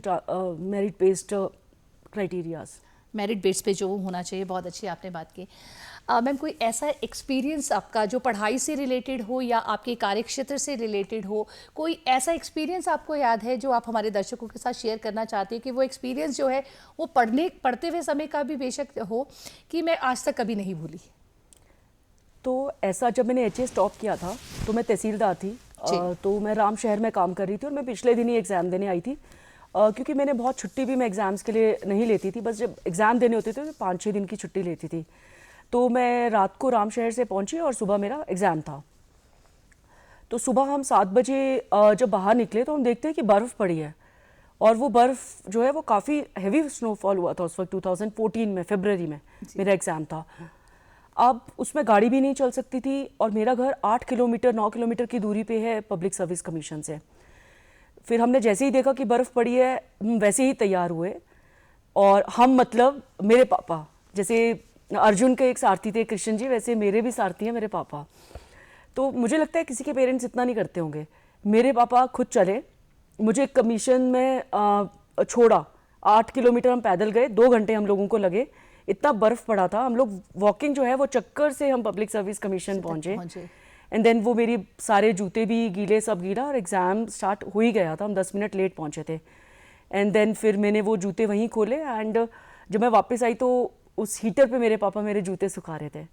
merit based criterias. Merit base पे जो होना चाहिए। बहुत अच्छी आपने बात की। मैम, कोई ऐसा एक्सपीरियंस आपका जो पढ़ाई से रिलेटेड हो या आपके कार्यक्षेत्र से रिलेटेड हो, कोई ऐसा एक्सपीरियंस आपको याद है जो आप हमारे दर्शकों के साथ शेयर करना चाहते हैं कि वो एक्सपीरियंस जो है वो पढ़ते हुए समय का भी बेशक हो कि मैं आज तक कभी नहीं भूली? तो ऐसा, जब मैंने एचएएस टॉप किया था तो मैं तहसीलदार थी। तो मैं राम शहर में काम कर रही थी और मैं पिछले दिन ही एग्ज़ाम देने आई थी। क्योंकि मैंने बहुत छुट्टी भी मैं एग्ज़ाम्स के लिए नहीं लेती थी, बस जब एग्ज़ाम देने होते थे तो 5-6 दिन की छुट्टी लेती थी। तो मैं रात को राम शहर से पहुंची और सुबह मेरा एग्ज़ाम था। तो सुबह हम 7 बजे जब बाहर निकले तो हम देखते हैं कि बर्फ़ पड़ी है, और वो बर्फ़ जो है वो काफ़ी हैवी स्नोफॉल हुआ था उस वक्त। 2014 में फरवरी में मेरा एग्ज़ाम था। अब उसमें गाड़ी भी नहीं चल सकती थी, और मेरा घर 8 किलोमीटर 9 किलोमीटर की दूरी पे है पब्लिक सर्विस कमीशन से। फिर हमने जैसे ही देखा कि बर्फ़ पड़ी है, हम वैसे ही तैयार हुए। और हम मतलब मेरे पापा, जैसे अर्जुन के एक सारथी थे कृष्ण जी, वैसे मेरे भी सारथी हैं मेरे पापा। तो मुझे लगता है किसी के पेरेंट्स इतना नहीं करते होंगे। मेरे पापा खुद चले, मुझे कमीशन में छोड़ा। 8 किलोमीटर हम पैदल गए, 2 घंटे हम लोगों को लगे। इतना बर्फ़ पड़ा था, हम लोग वॉकिंग जो है वो चक्कर से हम पब्लिक सर्विस कमीशन पहुँचे। एंड देन वो मेरी सारे जूते भी गीले, सब गीला, और एग्ज़ाम स्टार्ट हो ही गया था। हम 10 मिनट लेट पहुँचे थे। एंड देन फिर मैंने वो जूते वहीं खोले, एंड जब मैं वापस आई तो उस हीटर पे मेरे पापा मेरे जूते सुखा रहे थे।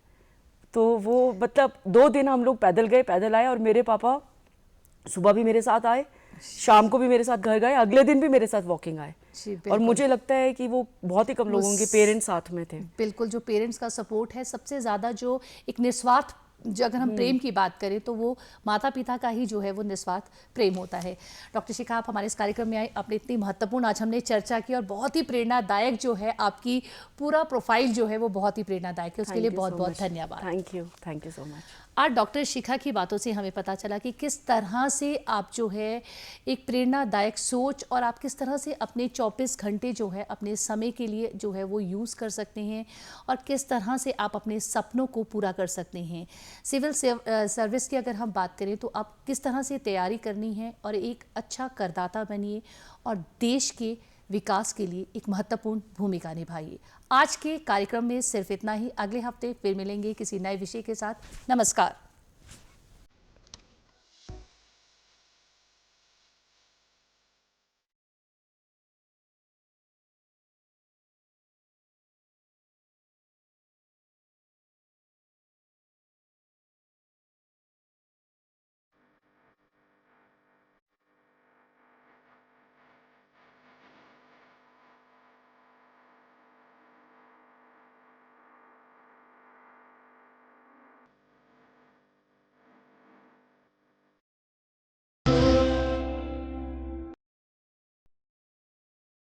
तो वो मतलब 2 दिन हम लोग पैदल गए, पैदल आए, और मेरे पापा सुबह भी मेरे साथ आए, शाम को भी मेरे साथ घर गए, अगले दिन भी मेरे साथ वॉकिंग आए। और मुझे लगता है कि वो बहुत ही कम लोगों के पेरेंट्स साथ में थे। बिल्कुल, जो पेरेंट्स का सपोर्ट है सबसे ज़्यादा, जो एक निस्वार्थ, जो अगर हम प्रेम की बात करें तो वो माता पिता का ही जो है वो निस्वार्थ प्रेम होता है। डॉक्टर शिखा, आप हमारे इस कार्यक्रम में आए, आपने इतनी महत्वपूर्ण आज हमने चर्चा की, और बहुत ही प्रेरणादायक जो है आपकी पूरा प्रोफाइल जो है वो बहुत ही प्रेरणादायक है। उसके लिए बहुत बहुत धन्यवाद। Thank you so much. आज डॉक्टर शिखा की बातों से हमें पता चला कि किस तरह से आप जो है एक प्रेरणादायक सोच, और आप किस तरह से अपने 24 घंटे जो है अपने समय के लिए जो है वो यूज़ कर सकते हैं, और किस तरह से आप अपने सपनों को पूरा कर सकते हैं। सिविल सर्विस की अगर हम बात करें तो आप किस तरह से तैयारी करनी है, और एक अच्छा करदाता बनिए, और देश के विकास के लिए एक महत्वपूर्ण भूमिका निभाइए। आज के कार्यक्रम में सिर्फ इतना ही। अगले हफ्ते फिर मिलेंगे किसी नए विषय के साथ। नमस्कार।